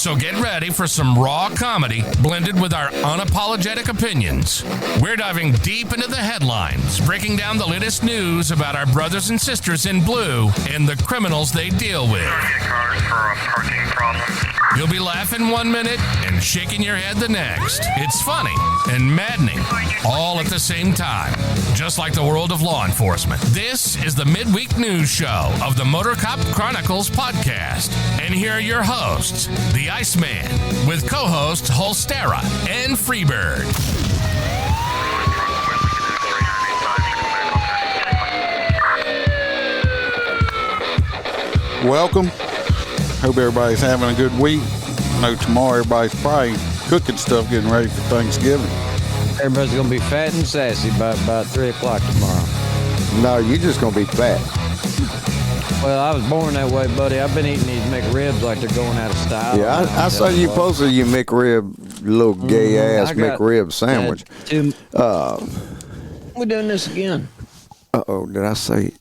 So get ready for some raw comedy blended with our unapologetic opinions. We're diving deep into the headlines, breaking down the latest news about our brothers and sisters in blue and the criminals they deal with. You'll be laughing 1 minute and shaking your head the next. It's funny and maddening all at the same time, just like the world of law enforcement. This is the midweek news show of the MOTORCOP Chronicles podcast. And here are your hosts, the Iceman, with co-hosts Holstera and Freebird. Welcome. Hope everybody's having a good week. I know tomorrow everybody's probably cooking stuff, getting ready for Thanksgiving. Everybody's going to be fat and sassy by about 3 o'clock tomorrow. No, you're just going to be fat. Well, I was born that way, buddy. I've been eating these McRibs like they're going out of style. Yeah, I saw you posted your McRib, little gay-ass McRib sandwich. We're doing this again. Uh-oh, did I say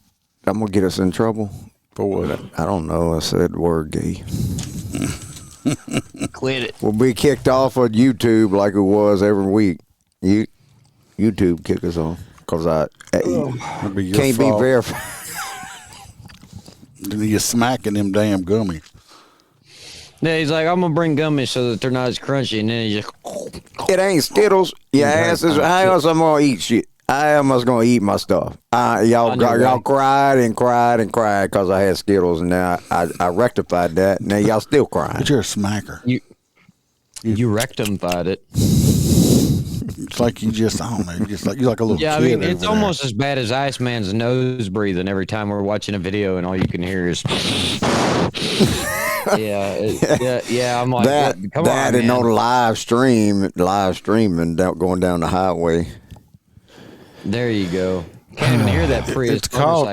I'm going to get us in trouble? For what? I don't know. I said the word gay. Quit it. We'll be kicked off of YouTube like it was every week. YouTube kick us off because I can't be verified. You're smacking them damn gummies. Yeah, he's like, I'm going to bring gummies so that they're not as crunchy. And then he just... It ain't Skittles. Your ass is... How else I'm going to eat shit? I am just going to eat my stuff. Y'all cried and cried and cried because I had Skittles, and now I rectified that. Now y'all still crying. But you're a smacker. You rectified it. It's like you just, I don't know, you're like a little kid. Yeah, I mean, it's almost as bad as Iceman's nose breathing every time we're watching a video and all you can hear is... yeah, I'm like, come on, and on live streaming going down the highway. There you go. Can't even hear that Prius. It's called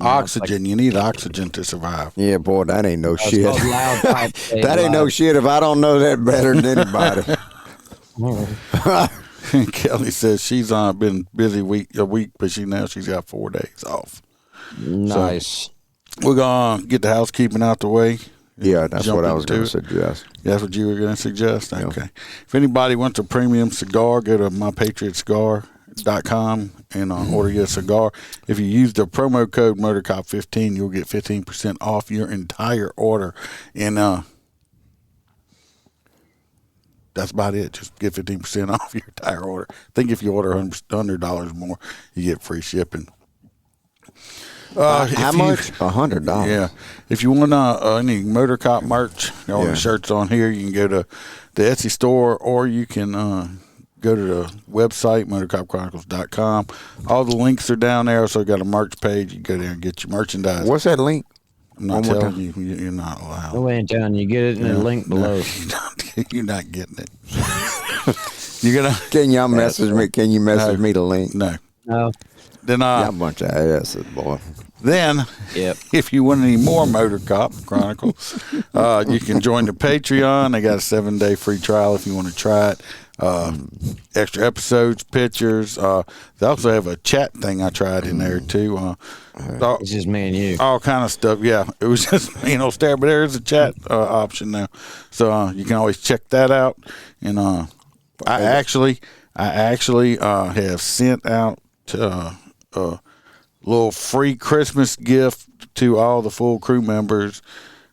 oxygen. You need oxygen to survive. Yeah, boy, that ain't no shit. Loud pipe. That ain't no shit if I don't know that better than anybody. Kelly says she's been busy a week, but she's got 4 days off. Nice. So we're going to get the housekeeping out the way. Yeah, that's what I was going to suggest. That's what you were going to suggest? Okay. Yeah. If anybody wants a premium cigar, go to mypatriotcigar.com and order you a cigar. If you use the promo code MOTORCOP15, you'll get 15% off your entire order. And that's about it. Just get 15% off your entire order. I think if you order $100 more, you get free shipping. How much? $100. Yeah. If you want any MOTORCOP merch, all the shirts on here, you can go to the Etsy store, or you can go to the website, MotorCopChronicles.com. All the links are down there. So got a merch page. You go there and get your merchandise. What's that link? I'm not telling you. You're not allowed. No way in town. You get it in the link below. You're not getting it. You're gonna. Can y'all message me? Can you message me the link? No. Then y'all a bunch of asses, boy. Then, if you want any more MOTORCOP Chronicles, you can join the Patreon. They got a 7-day free trial if you want to try it. Extra episodes, pictures. They also have a chat thing I tried in there too. It's just me and you. All kind of stuff. Yeah, it was just stare, but there is a chat option now, so you can always check that out. And I actually have sent out a little free Christmas gift to all the full crew members.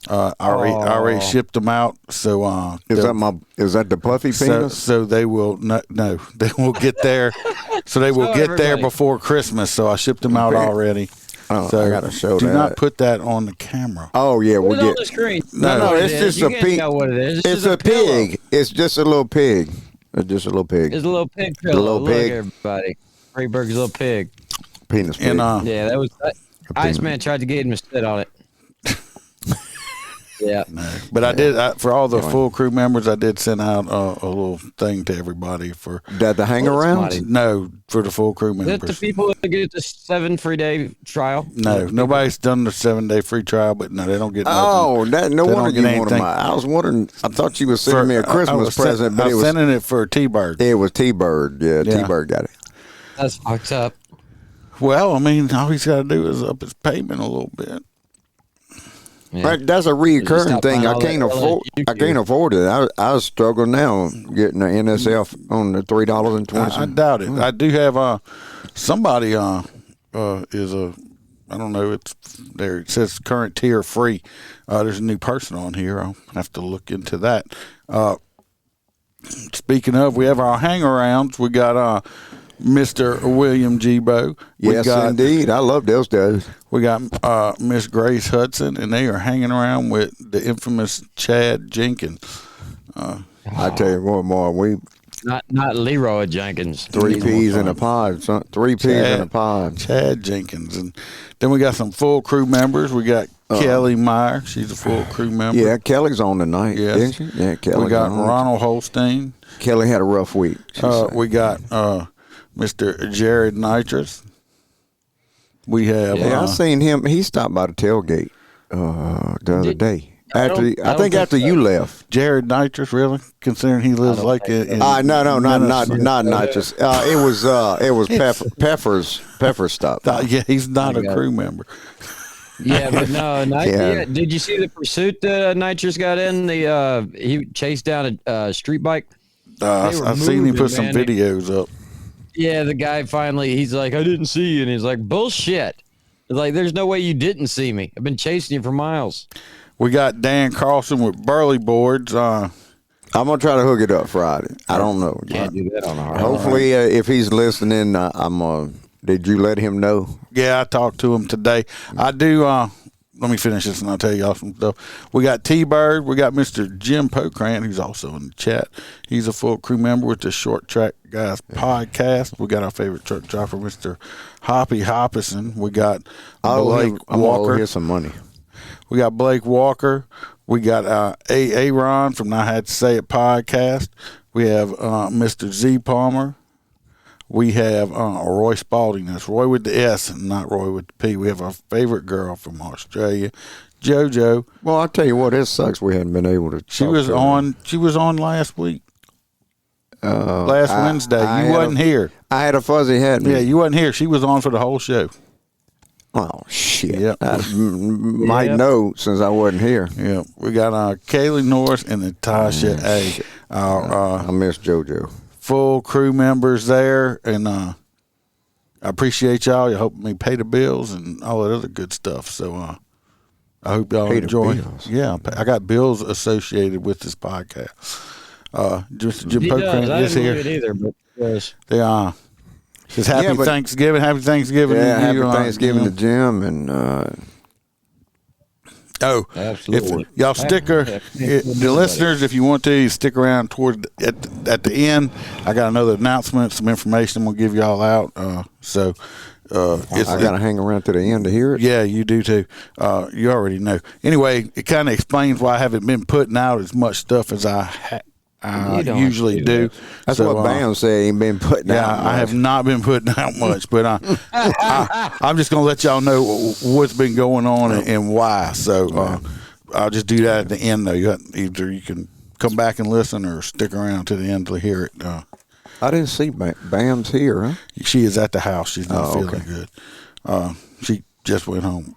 I already shipped them out. So is that the puffy penis? So they will no, they will get there. So they will get there before Christmas. So I shipped them out already. Oh, so I gotta show do that. Do not put that on the camera. Oh yeah, we'll get on the screen. No, it's just a pig. What it is. It's a pig. It's just a little pig. It's just a little pig. It's a little pig pillow. A little pig. Look, everybody. Freeberg's little pig. Penis pig. And, yeah, that was Iceman tried to get him to sit on it. Yeah. No. But I did, for all the full crew members, I did send out a little thing to everybody for... That the hang around? No, for the full crew members. Is that the people that get the 7 free day trial? No, nobody's done the 7-day free trial, but no, they don't get nothing. Oh, no wonder you wanted my... I was wondering, I thought you were sending me a Christmas present, but I was sending it for T-Bird. It was T-Bird, yeah. T-Bird got it. That's fucked up. Well, I mean, all he's got to do is up his payment a little bit. Yeah. But that's a reoccurring Stop thing. buying I all can't that afford. I LSU. can't afford it. I was struggling now getting the NSF on the $3.20. I doubt it. I do have somebody is a, I don't know, it's there, it says current tier free. There's a new person on here. I'll have to look into that. Speaking of, we have our hang-arounds. We got Mr. William Gbo. Yes, indeed. I love those days. We got Miss Grace Hudson, and they are hanging around with the infamous Chad Jenkins. I tell you what, more we Not Leroy Jenkins. 3 peas in a pod. Son. 3 peas in a pod. Chad Jenkins. And then we got some full crew members. We got Kelly Meyer. She's a full crew member. Yeah, Kelly's on tonight, Yes. isn't she? Yeah, Kelly. We got Ronald Holstein. Kelly had a rough week. We got Mr. Jared Nitrous. We have. Yeah, I seen him. He stopped by the tailgate the other day. I think after you left. Jared Nitrous, really? Considering he lives like in No, not Minnesota. just. It was Pepper's stop. Yeah, he's not a crew member. Yeah, but no. Yeah. Did you see the pursuit that Nitrous got in? He chased down a street bike. I've seen him put some man. videos up. Yeah, the guy finally, he's like, I didn't see you. And he's like, bullshit. It's like, there's no way you didn't see me. I've been chasing you for miles. We got Dan Carlson with Burley Boards. I'm gonna try to hook it up Friday. I don't know. Can't do that on a hard. Hopefully, if he's listening, did you let him know? Yeah, I talked to him today. I do. Let me finish this and I'll tell y'all some stuff. We got T-Bird. We got Mr. Jim Pocrant, who's also in the chat. He's a full crew member with the Short Track Guys podcast. We got our favorite truck driver, Mr. Hoppy Hoppison. We got Blake Walker. Here's some money. We got Blake Walker. We got Aaron from I Had to Say It podcast. We have Mr. Z Palmer. We have Roy Spalding. That's Roy with the S and not Roy with the P. We have our favorite girl from Australia, JoJo. Well, I'll tell you what, it sucks we hadn't been able to. She was on last week. Last Wednesday. You wasn't here. I had a fuzzy head. Yeah, you wasn't here. She was on for the whole show. Oh shit! Yep. I might know since I wasn't here. Yeah, we got Kaylee Norris and Natasha A. I miss JoJo. Full crew members there, and I appreciate y'all. You helping me pay the bills and all that other good stuff. So I hope y'all Pay the enjoy. bills. Yeah, I got bills associated with this podcast. Just Jim He does. Pocrant I is didn't here. believe it either, but yes. They says happy Thanksgiving. Happy Thanksgiving. Yeah, to happy you, Thanksgiving you to Jim and. Absolutely. If y'all the listeners, if you want to, you stick around toward at the end. I got another announcement, some information I'm gonna give y'all out. I gotta hang around to the end to hear it. Yeah, you do too. You already know. Anyway, it kind of explains why I haven't been putting out as much stuff as I usually do. That's So, what Bam said. He ain't been putting out. Yeah, I have not been putting out much, but I'm just going to let y'all know what's been going on and why. So I'll just do that at the end, though. Either you can come back and listen or stick around to the end to hear it. I didn't see Bam's here, huh? She is at the house. She's not feeling okay. good. She just went home.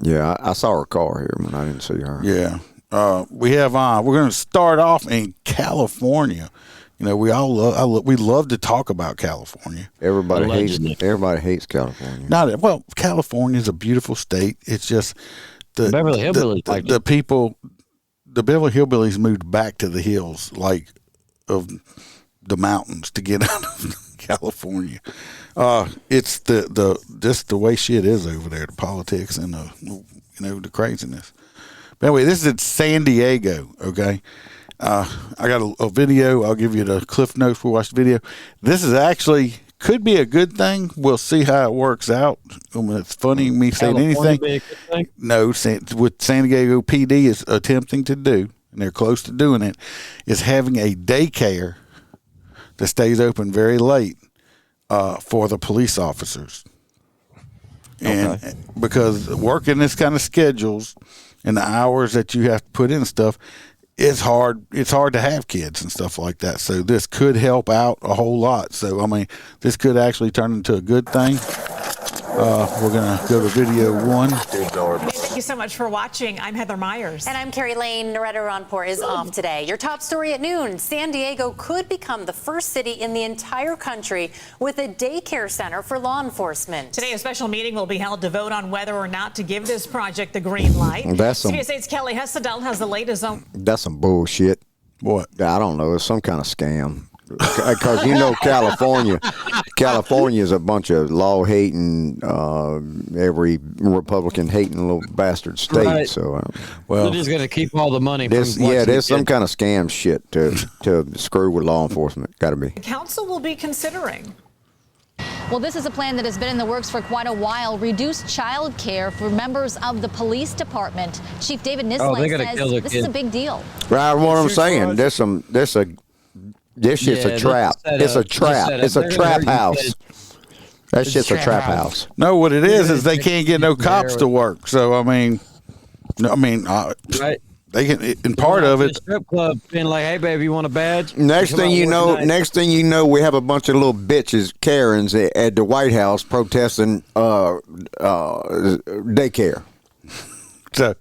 Yeah, I saw her car here, but I didn't see her. Yeah. We have we're going to start off in California. You know, we love to talk about California. Everybody Allegedly. hates California. California is a beautiful state. It's just the Beverly Hillbillies the people, the Beverly Hillbillies moved back to the hills, like of the mountains, to get out of California. It's just the way shit is over there, the politics and the craziness. But anyway, this is in San Diego, okay? I got a video. I'll give you the cliff notes. We'll watch the video. This is actually, could be a good thing. We'll see how it works out. It's funny me saying anything. Be a good thing? No, what San Diego PD is attempting to do, and they're close to doing it, is having a daycare that stays open very late for the police officers. And because working this kind of schedules and the hours that you have to put in stuff, it's hard to have kids and stuff like that. So this could help out a whole lot. So, I mean, this could actually turn into a good thing. We're going to go to video 1. Thank you so much for watching. I'm Heather Myers. And I'm Carrie Lane. Noretta Ronport is off today. Your top story at noon. San Diego could become the first city in the entire country with a daycare center for law enforcement. Today, a special meeting will be held to vote on whether or not to give this project the green light. CBS 8's Kelly Hessedal has the latest on. That's some bullshit. What? I don't know. It's some kind of scam. Because California is a bunch of law-hating, every Republican-hating little bastard state. Right. So, They're just going to keep all the money. there's some kind of scam shit to screw with law enforcement. Got to be. The council will be considering. Well, this is a plan that has been in the works for quite a while. Reduce child care for members of the police department. Chief David Nisley says this is a big deal. Right, what I'm saying. This shit's a trap. It's a trap. It's a trap house. That shit's a trap house. No, what it is they can't get no cops to work. So right. They can. And part of it, strip club being like, "Hey, baby, you want a badge?" Next thing you know, we have a bunch of little bitches, Karens, at the White House protesting daycare. So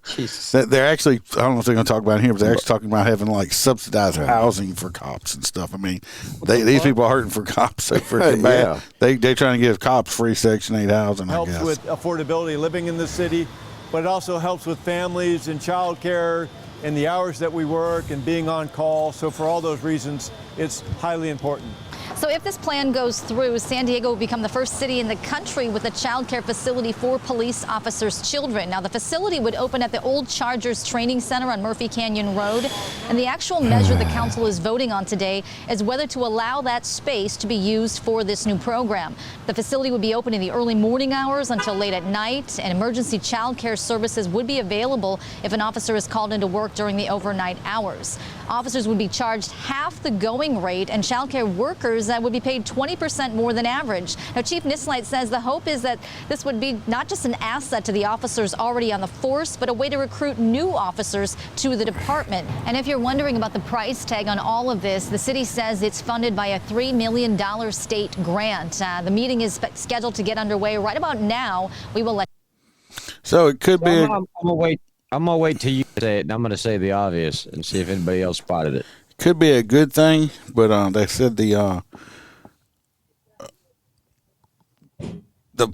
they're actually, I don't know if they're going to talk about it here, but they're actually talking about having like subsidized housing for cops and stuff. I mean, these people are hurting for cops so freaking bad. Yeah. They're trying to give cops free Section 8 housing, I guess. Helps with affordability living in the city, but it also helps with families and child care and the hours that we work and being on call. So for all those reasons, it's highly important. So if this plan goes through, San Diego will become the first city in the country with a child care facility for police officers' children. Now, the facility would open at the old Chargers Training Center on Murphy Canyon Road. And the actual measure the council is voting on today is whether to allow that space to be used for this new program. The facility would be open in the early morning hours until late at night, and emergency child care services would be available if an officer is called into work during the overnight hours. Officers would be charged half the going rate, and child care workers would be paid 20% more than average. Now, Chief Nisley says the hope is that this would be not just an asset to the officers already on the force, but a way to recruit new officers to the department. And if you're wondering about the price tag on all of this, the city says it's funded by a $3 million state grant. The meeting is scheduled to get underway right about now. We will let. So it could be. I'm gonna wait till you say it, and I'm gonna say the obvious and see if anybody else spotted it. Could be a good thing, but they said the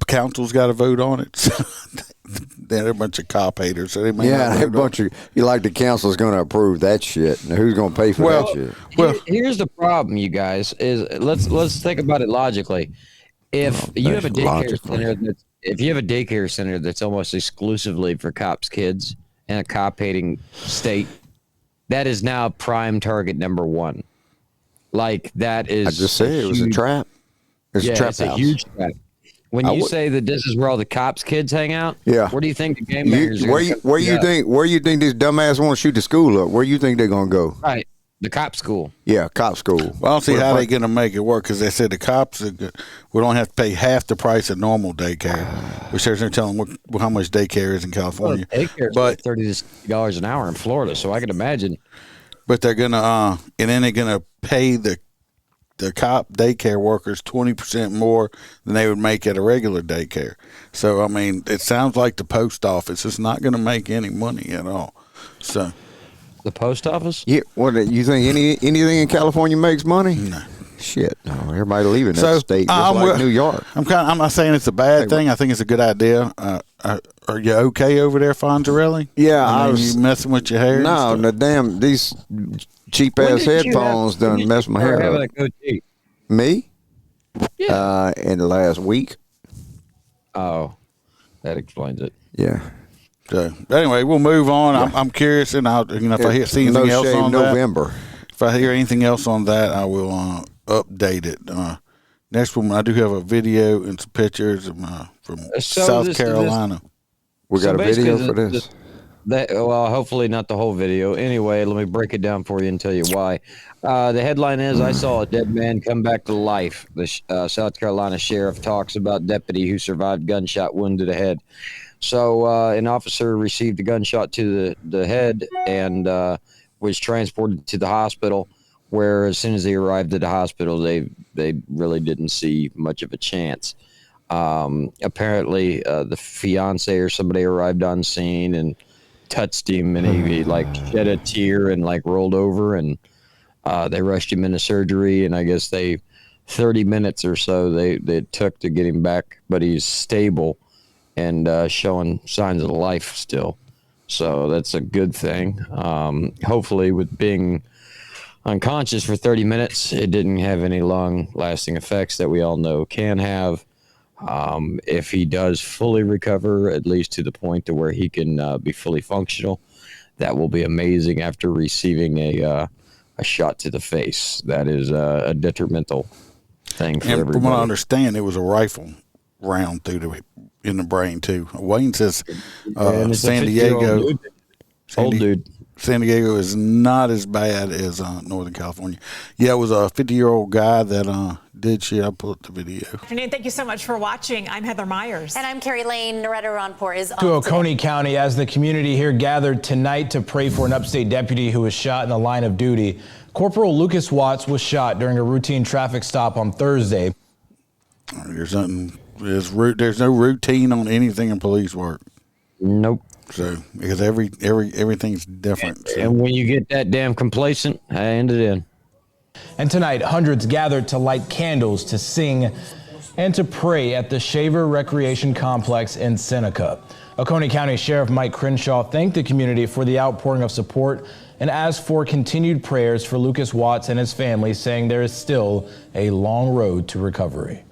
council's got to vote on it. So they're a bunch of cop haters. So they may not vote you like the council's going to approve that shit. Now, who's going to pay for that shit? Well, here's the problem, you guys. Is let's think about it logically. If you have a daycare center that's almost exclusively for cops' kids in a cop-hating state, that is now prime target number one. Like that is. I just said it was a trap. It's a trap it's house. A huge trap. When you say that this is where all the cops' kids hang out, where do you think the game makers where you think this dumbass want to shoot the school up? Where you think they're gonna go? Right, the cop school. Yeah, cop school. Well, I don't see how they're gonna make it work because they said the cops would only have to pay half the price of normal daycare, which they're telling how much daycare is in California. Well, daycare is like $30 to $60 an hour in Florida, so I can imagine. But they're gonna and then they're gonna pay the cop daycare workers 20% more than they would make at a regular daycare. So I mean, it sounds like the post office is not going to make any money at all. So the post office? Yeah. What you think? Anything in California makes money? No. Shit. No, everybody leaving that state just like New York. I'm not saying it's a bad thing. I think it's a good idea. Are you okay over there, Fonzarelli? Yeah, you messing with your hair? No, these cheap ass headphones done mess my hair up. Me? Yeah. In the last week. Oh, that explains it. Yeah. So anyway, we'll move on. Yeah. I'm curious, and if I see anything else on November. If I hear anything else on that, I will update it. Next one, I do have a video and some pictures from South Carolina. We got a video for this. Well, hopefully not the whole video. Anyway, let me break it down for you and tell you why. The headline is, I saw a dead man come back to life. The South Carolina sheriff talks about deputy who survived gunshot wound to the head. So an officer received a gunshot to the head and was transported to the hospital, where as soon as they arrived at the hospital, they really didn't see much of a chance. Apparently, the fiance or somebody arrived on scene and touched him, and he like shed a tear and like rolled over, and they rushed him into surgery. And I guess 30 minutes or so they took to get him back, but he's stable and showing signs of life still. So that's a good thing. Hopefully, with being unconscious for 30 minutes, it didn't have any long-lasting effects that we all know can have. If he does fully recover, at least to the point to where he can be fully functional, that will be amazing after receiving a shot to the face. That is a detrimental thing for everybody. From what I understand, it was a rifle round in the brain too. Wayne says San Diego. Old dude. San Diego is not as bad as Northern California. Yeah, it was a 50-year-old guy that did shit. I'll pull up the video. Afternoon. Thank you so much for watching. I'm Heather Myers. And I'm Carrie Lane. Noretta Ronport is to Oconee County as the community here gathered tonight to pray for an upstate deputy who was shot in the line of duty. Corporal Lucas Watts was shot during a routine traffic stop on Thursday. There's no routine on anything in police work. Nope. So because everything's different. So. And when you get that damn complacent, I end it in. And tonight, hundreds gathered to light candles, to sing, and to pray at the Shaver Recreation Complex in Seneca. Oconee County Sheriff Mike Crenshaw thanked the community for the outpouring of support and asked for continued prayers for Lucas Watts and his family, saying there is still a long road to recovery.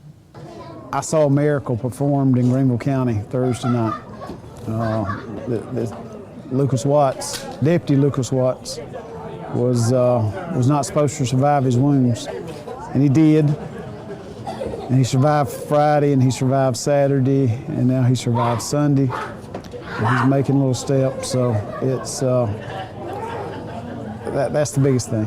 I saw a miracle performed in Greenville County Thursday night. Lucas Watts, Deputy Lucas Watts, was not supposed to survive his wounds, and he did. And he survived Friday, and he survived Saturday, and now he survived Sunday. And he's making little steps, so it's that's the biggest thing.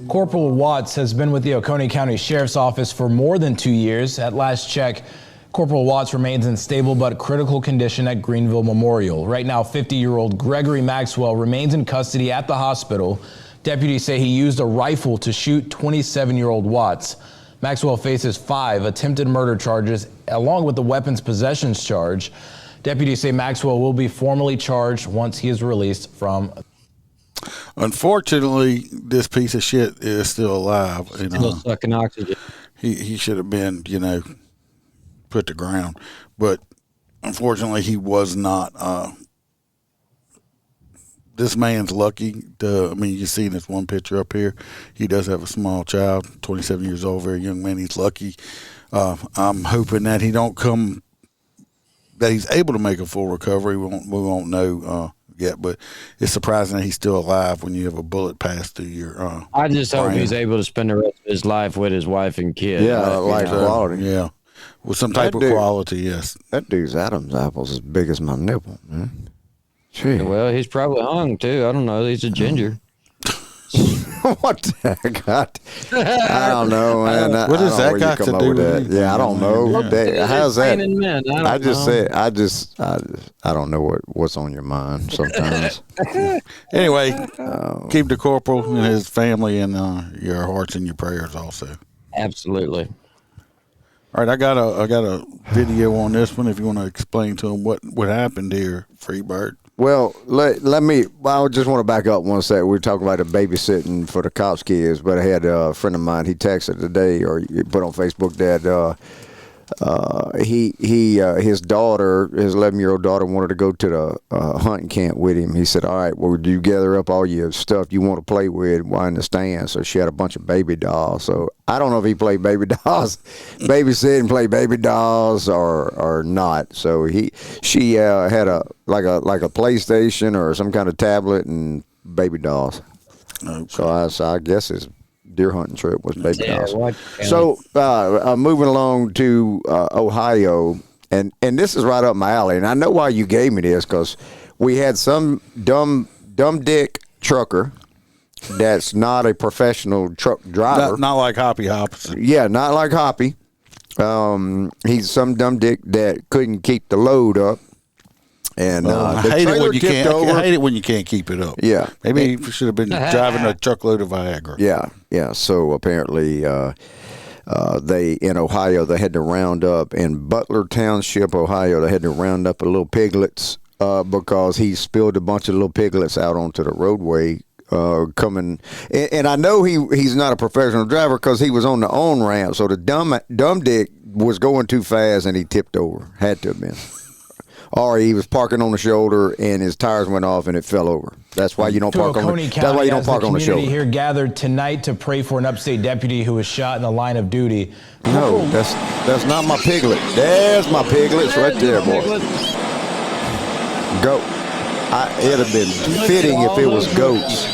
Corporal Watts has been with the Oconee County Sheriff's Office for more than 2 years. At last check, Corporal Watts remains in stable but critical condition at Greenville Memorial. Right now, 50-year-old Gregory Maxwell remains in custody at the hospital. Deputies say he used a rifle to shoot 27-year-old Watts. Maxwell faces 5 attempted murder charges along with the weapons possession charge. Deputies say Maxwell will be formally charged once he is released from. Unfortunately, this piece of shit is still alive. Still sucking oxygen. He should have been, put to ground, but unfortunately he was not. This man's lucky you see this one picture up here, he does have a small child, 27 years old, very young man. He's lucky. I'm hoping that that he's able to make a full recovery. We won't know yet, but it's surprising that he's still alive when you have a bullet pass through your I just hope brain. he's able to spend the rest of his life with his wife and kid. Yeah, life quality. Yeah. With some type of quality, yes. That dude's Adam's apple's as big as my nipple, man. Gee. Well, he's probably hung, too. I don't know. He's a ginger. What the heck? I don't know, man. What does that got to do with that? Yeah, I don't know. Yeah. How's that? I don't know what's on your mind sometimes. Anyway, keep the corporal and his family in your hearts and your prayers also. Absolutely. All right, I got a video on this one if you want to explain to them what happened here, Freebird. Well, I just want to back up one sec. We were talking about the babysitting for the cops' kids, but I had a friend of mine, he texted today, or he put on Facebook that his daughter, his 11-year-old daughter, wanted to go to the hunting camp with him. He said, all right, well, do you gather up all your stuff you want to play with while in the stand? So she had a bunch of baby dolls. So I don't know if he played baby dolls, babysit and play baby dolls or not. So she had a PlayStation or some kind of tablet and baby dolls. Okay. So I guess his deer hunting trip was baby dolls. So moving along to Ohio, and this is right up my alley, and I know why you gave me this, because we had some dumb dick trucker that's not a professional truck driver. Not like Hoppy Hops. Yeah, not like Hoppy. He's some dumb dick that couldn't keep the load up. And I hate it when you can't keep it up. Yeah, maybe he should have been driving a truckload of Viagra. Yeah. So apparently, in Ohio, they had to round up in Butler Township, Ohio. They had to round up a little piglets because he spilled a bunch of little piglets out onto the roadway. Coming, and I know he's not a professional driver because he was on the on ramp. So the dumb dick was going too fast and he tipped over. Had to have been. Or he was parking on the shoulder and his tires went off and it fell over. That's why you don't park on the. That's why you don't park on the shoulder. The community here gathered tonight to pray for an upstate deputy who was shot in the line of duty. No, that's not my piglet. There's my piglets right there, boy. Go. It'd have been fitting if it was goats.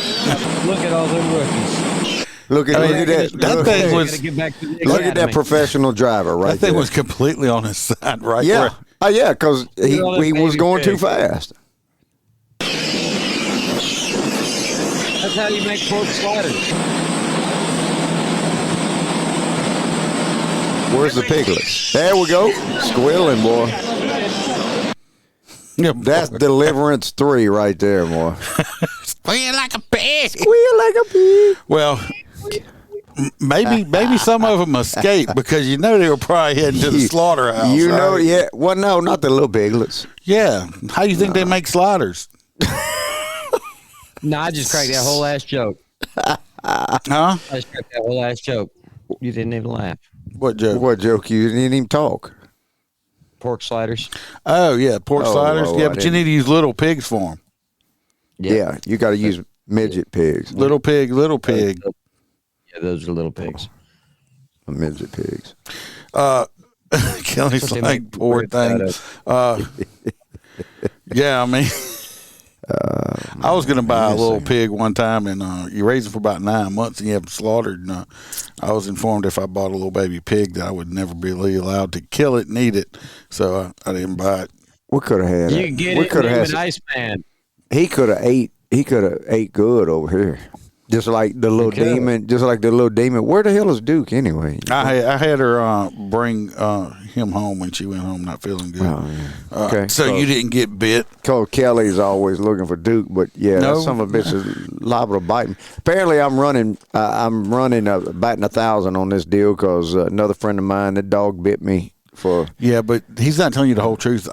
Look at all them rookies. Look at that. That thing was. Look at that professional driver right there. That thing was completely on his side, right? Yeah. Where, Oh, yeah, because he was going too fast. That's how you make pork sliders. Where's the piglets? There we go. Squealing, boy. That's Deliverance 3 right there, boy. Squeal like a pig. Squeal like a pig. Well, maybe some of them escaped because you know they were probably heading to the slaughterhouse. You know, right? yeah. Well, no, not the little piglets. Yeah. How do you think they make sliders? No, I just cracked that whole ass joke. Huh? I just cracked that whole ass joke. You didn't even laugh. What joke? What joke? You didn't even talk. Pork sliders. Oh, yeah, pork sliders. Oh, yeah, but you need to use little pigs for them. Yeah, you got to use midget pigs. Little pig, little pig. Yeah, those are little pigs. Midget pigs. Kelly's like, poor thing. Yeah, I mean, I was going to buy a little pig one time, and you raise them for about 9 months, and you have them slaughtered. And I was informed if I bought a little baby pig that I would never be allowed to kill it and eat it, so I didn't buy it. We could have had You it. get We it, could have name had it Iceman. He could have ate. He could have ate good over here. Just like the little demon. Just like the little demon. Where the hell is Duke anyway? I had her bring him home when she went home not feeling good. Oh, yeah. Okay. So you didn't get bit. Cause Kelly's always looking for Duke, but yeah, No. that son of a bitch is liable to bite me. Apparently, I'm running batting 1,000 on this deal because another friend of mine, the dog bit me for. Yeah, but he's not telling you the whole truth.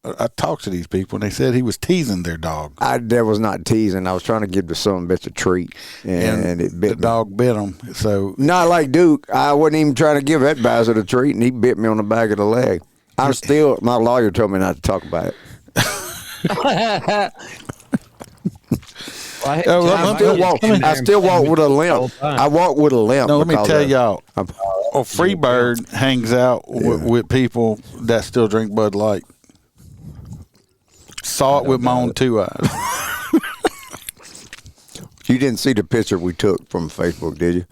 I talked to these people, and they said he was teasing their dog. That was not teasing. I was trying to give the son of a bitch a treat, and it bit the me. dog bit him. So Not like Duke. I wasn't even trying to give that bastard a treat, and he bit me on the back of the leg. My lawyer told me not to talk about it. I still walk with a limp. I walk with a limp. no, let me tell y'all, Freebird hangs out with people that still drink Bud Light. Saw it with my own 2 eyes. You didn't see the picture we took from Facebook, did you?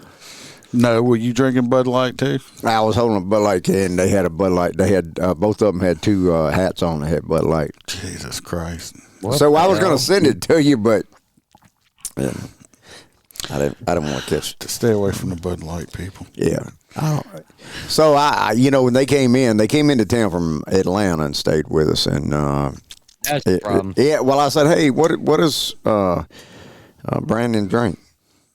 No, were you drinking Bud Light too? I was holding a Bud Light can. They had a Bud Light. They had both of them had 2 hats on that had Bud Light. Jesus Christ! So I was going to send it to you, but I didn't want to catch it. Stay away from the Bud Light people. Yeah. So I when they came into town from Atlanta and stayed with us, and that's the problem. Yeah. Well, I said, hey, what does Brandon drink?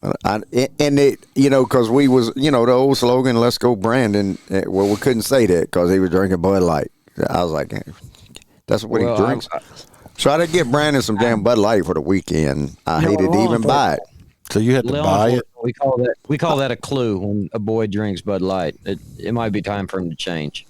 Because we was, the old slogan, let's go Brandon. Well, we couldn't say that because he was drinking Bud Light. I was like, that's what he drinks. So I didn't get Brandon some damn Bud Light for the weekend. I hated to even buy it. So you had to buy it? We call that a clue when a boy drinks Bud Light. It might be time for him to change.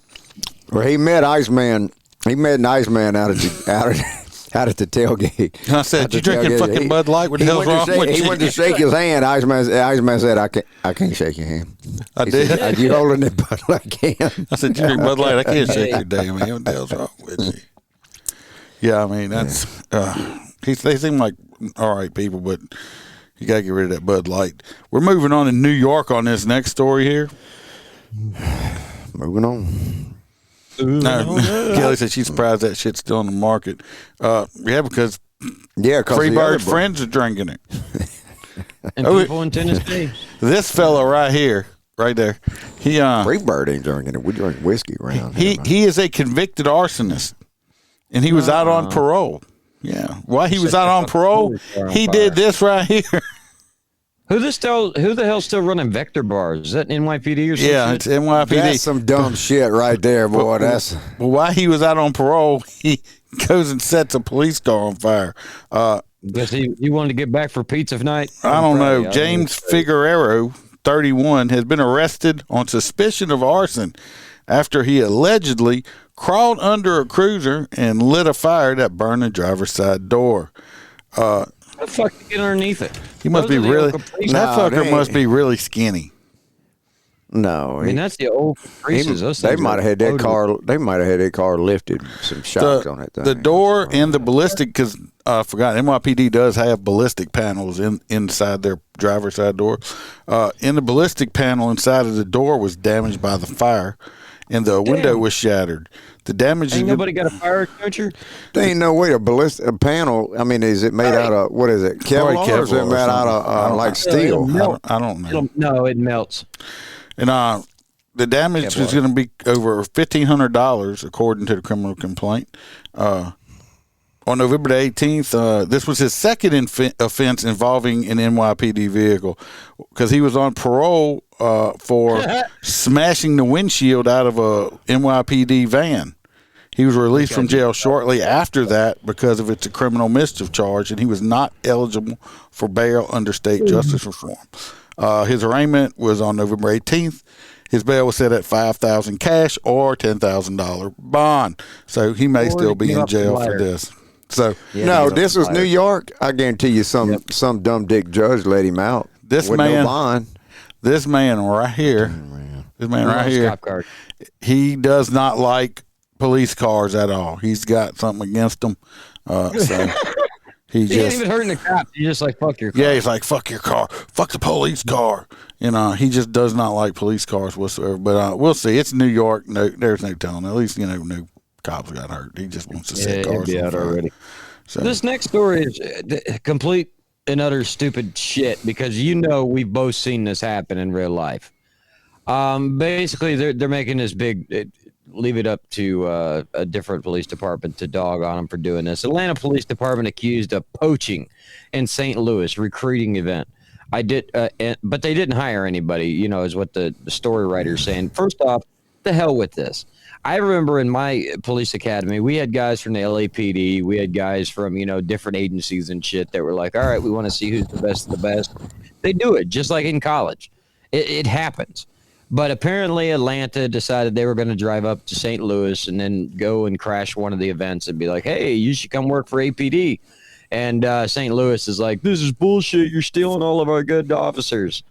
Well, he met Iceman. He met an Iceman out at the tailgate. I said, you drinking fucking Bud Light? What the hell's wrong with you? He went to shake his hand. Iceman said, I can't shake your hand. I did. Said, are you holding that Bud Light can? I said, you drink Bud Light? I can't shake your damn hand. What the hell's wrong with you? Yeah, I mean, that's they seem like all right people, but you got to get rid of that Bud Light. We're moving on to New York on this next story here. Moving on. No, Kelly said she's surprised that shit's still on the market. Yeah, because Freebird friends are drinking it. And people in Tennessee. This fella right here, right there, he Freebird ain't drinking it. We drink whiskey around here. He is a convicted arsonist, and he was out on parole. Yeah, while he was out on parole, he did this right here. Who the hell's still running Vector bars? Is that NYPD or something? Yeah, it's NYPD. That's some dumb shit right there, boy. Well, while he was out on parole, he goes and sets a police car on fire. Because he wanted to get back for pizza night? I don't know. James Figueroa, 31, has been arrested on suspicion of arson after he allegedly crawled under a cruiser and lit a fire that burned the driver's side door. How the fuck did he get underneath it? He must be really. That fucker must be really skinny. No, I mean that's the old Caprices. They might have had that car. They might have had that car lifted. Some shocks on it. The door and the ballistic, because I forgot, NYPD does have ballistic panels inside their driver's side door. In the ballistic panel inside of the door was damaged by the fire, and the window was shattered. The damage. Ain't nobody got a fire extinguisher? There ain't no way a panel. I mean, is it made out of what is it? Kevlar, or is it made out of like steel? I don't know. No, it melts. And the damage is going to be over $1,500, according to the criminal complaint. On November the 18th, this was his second offense involving an NYPD vehicle, because he was on parole for smashing the windshield out of a NYPD van. He was released from jail shortly after that because of a criminal mischief charge, and he was not eligible for bail under state justice reform. His arraignment was on November 18th. His bail was set at $5,000 cash or $10,000 bond. So he may still be in jail for this. So no, this was New York. I guarantee you, some dumb dick judge let him out. This with man, no bond. This man right here, he does not like police cars at all. He's got something against them. So he ain't even hurting the cops. He's just like, fuck your car. Yeah, he's like, fuck your car. Fuck the police car. He just does not like police cars whatsoever. But we'll see. It's New York. No, there's no telling. At least, no cops got hurt. He just wants to set cars on fire. Already. So this next story is complete and utter stupid shit, because we've both seen this happen in real life. Basically, they're making this big... leave it up to a different police department to dog on them for doing this. Atlanta Police Department accused of poaching in St. Louis recruiting event. But they didn't hire anybody, is what the story writer's saying. First off, the hell with this. I remember in my police academy, we had guys from the LAPD, we had guys from, different agencies and shit that were like, all right, we want to see who's the best of the best. They do it just like in college. It happens. But apparently Atlanta decided they were going to drive up to St. Louis and then go and crash one of the events and be like, hey, you should come work for APD. And St. Louis is like, this is bullshit. You're stealing all of our good officers.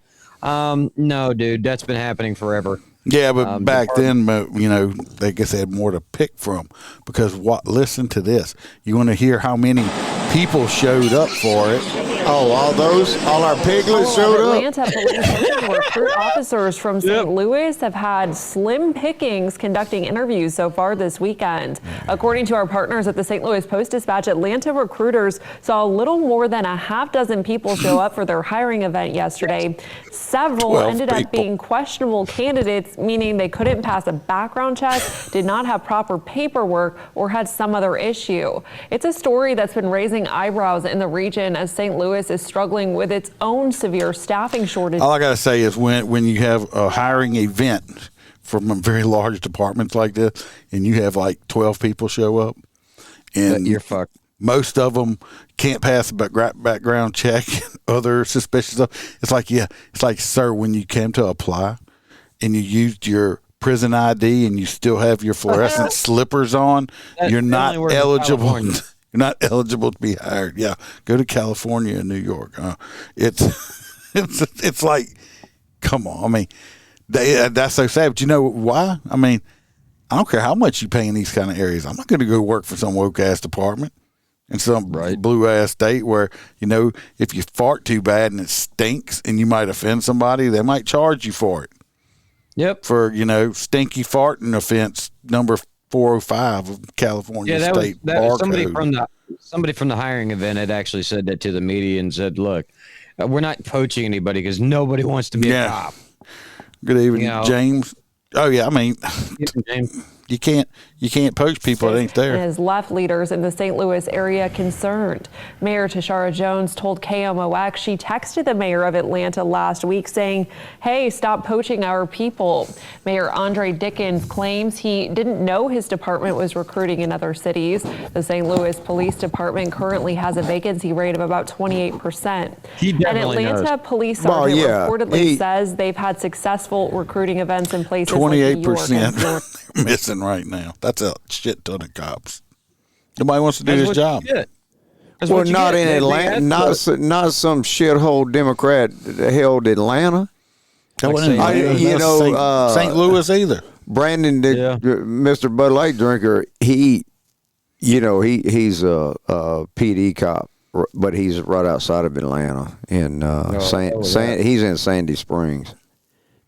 No, dude, that's been happening forever. Yeah, but back then, they guess they had more to pick from, because listen to this. You want to hear how many people showed up for it? Oh, all our piglets showed up? Atlanta police recruit officers from St. Louis have had slim pickings conducting interviews so far this weekend. According to our partners at the St. Louis Post-Dispatch, Atlanta recruiters saw a little more than a half dozen people show up for their hiring event yesterday. Several ended up being questionable candidates, meaning they couldn't pass a background check, did not have proper paperwork, or had some other issue. It's a story that's been raising eyebrows in the region as St. Louis is struggling with its own severe staffing shortage. All I got to say is when you have a hiring event from a very large departments like this, and you have like 12 people show up, and you're fucked. Most of them can't pass a background check, other suspicious stuff. It's like, sir, when you came to apply and you used your prison ID and you still have your fluorescent slippers on, you're not eligible. You're not eligible to be hired. Yeah, go to California and New York. It's like, come on. I mean, that's so sad. But you know why? I mean, I don't care how much you pay in these kind of areas. I'm not going to go work for some woke ass department in some blue ass state where, if you fart too bad and it stinks and you might offend somebody, they might charge you for it. Yep. For, stinky farting offense number 405 of California State Bar Code. Somebody from the hiring event had actually said that to the media and said, look, we're not poaching anybody because nobody wants to be a cop. Good evening, James. Oh, yeah, I mean, James. You can't poach people that ain't there. Has left leaders in the St. Louis area concerned. Mayor Tashara Jones told KMOX she texted the mayor of Atlanta last week saying, "Hey, stop poaching our people." Mayor Andre Dickens claims he didn't know his department was recruiting in other cities. The St. Louis Police Department currently has a vacancy rate of about 28%. An Atlanta police sergeant reportedly says they've had successful recruiting events in places like New York. 28% missing right now. That's a shit ton of cops. Nobody wants to do his job. Well, not in Atlanta. Not some shithole Democrat held Atlanta. St. Louis either. Brandon, Mr. Bud Light drinker, he's a PD cop, but he's right outside of Atlanta. In he's in Sandy Springs.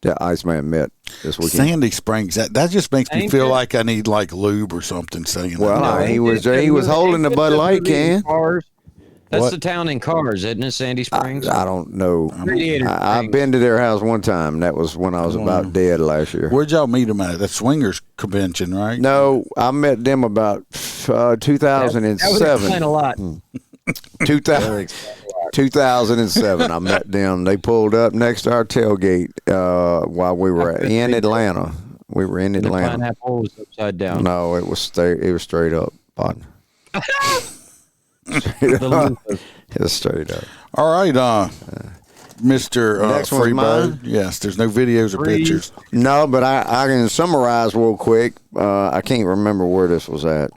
That Iceman met this weekend. Sandy Springs. That just makes me feel like I need like lube or something. Saying he was holding the Bud Light can. That's the town in Cars, isn't it? Sandy Springs. I don't know. I've been to their house one time. That was when I was about dead last year. Where'd y'all meet them at? That swingers convention, right? No, I met them about 2007. That would explain a lot. 2007, I met them. They pulled up next to our tailgate while we were in Atlanta. We were in Atlanta. The pineapple was upside down. No, it was straight up, partner. It was straight up. All right, Mr. Freebird. Yes, there's no videos or pictures. No, but I can summarize real quick. I can't remember where this was at.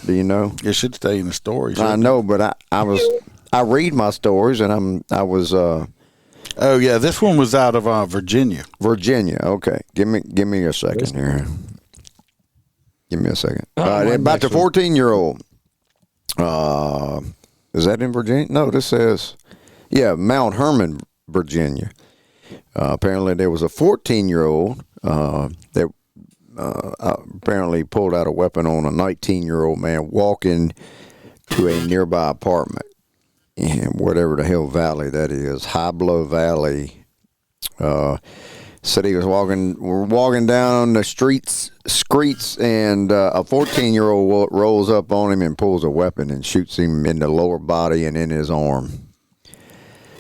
Do you know? It should stay in the stories. I know, but I read my stories, and I was. Oh yeah, this one was out of Virginia. Virginia. Okay, give me a second here. Give me a second. About the 14-year-old. Is that in Virginia? No, this says, Mount Hermon, Virginia. Apparently, there was a 14-year-old that apparently pulled out a weapon on a 19-year-old man walking to a nearby apartment in whatever the hell valley that is, High Blow Valley. Said he was walking down the streets, and a 14-year-old rolls up on him and pulls a weapon and shoots him in the lower body and in his arm.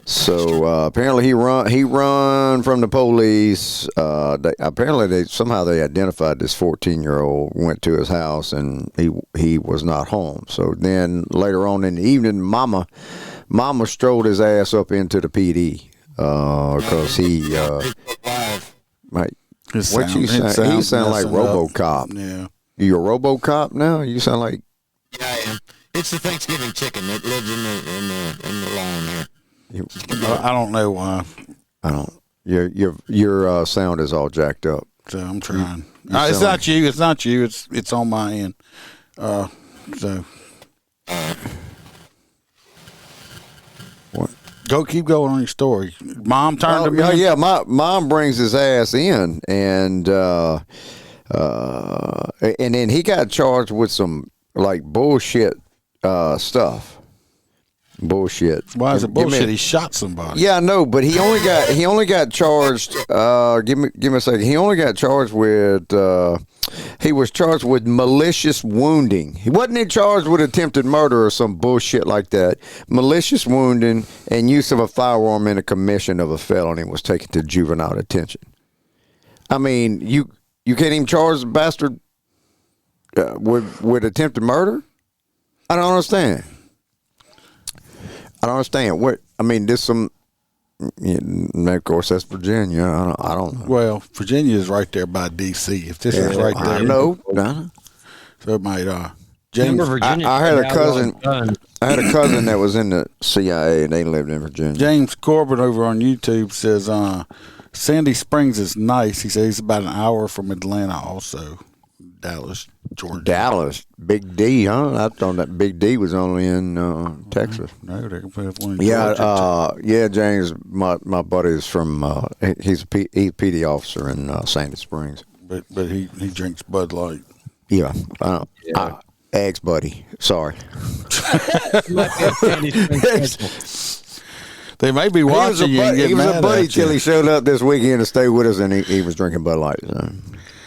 So apparently he run from the police. Apparently somehow they identified this 14-year-old, went to his house, and he was not home. So then later on in the evening, Mama strolled his ass up into the PD. Because he, what you sound? He sound like RoboCop. Yeah, you a RoboCop now? You sound like. Yeah, I am. It's the Thanksgiving chicken that lives in the lawn here. I don't know why. I don't. Your sound is all jacked up. So I'm trying. It's not you. It's not you. It's on my end. So. What? Go, keep going on your story. Mom turned to me. Yeah, my mom brings his ass in, and then he got charged with some like bullshit stuff. Bullshit. Why is it bullshit? He shot somebody. Yeah, I know, but he only got charged. Give me a second. He only got charged with. He was charged with malicious wounding. He wasn't charged with attempted murder or some bullshit like that. Malicious wounding and use of a firearm in the commission of a felony was taken to juvenile detention. I mean, you can't even charge the bastard with attempted murder? I don't understand. What I mean, there's some. Of course, that's Virginia. I don't know. Well, Virginia is right there by D.C. If this is right there, I know. So it might. James, I had a cousin. I had a cousin that was in the CIA, and they lived in Virginia. James Corbin over on YouTube says Sandy Springs is nice. He says he's about an hour from Atlanta, also Dallas, Georgia. Dallas, Big D, huh? I thought that Big D was only in Texas. No, they can put one in Georgia. James, my buddy is from. He's a PD officer in Sandy Springs. But he drinks Bud Light. Yeah, ex-buddy. Sorry. They may be watching you. He was a buddy till he showed up this weekend to stay with us, and he was drinking Bud Light. So.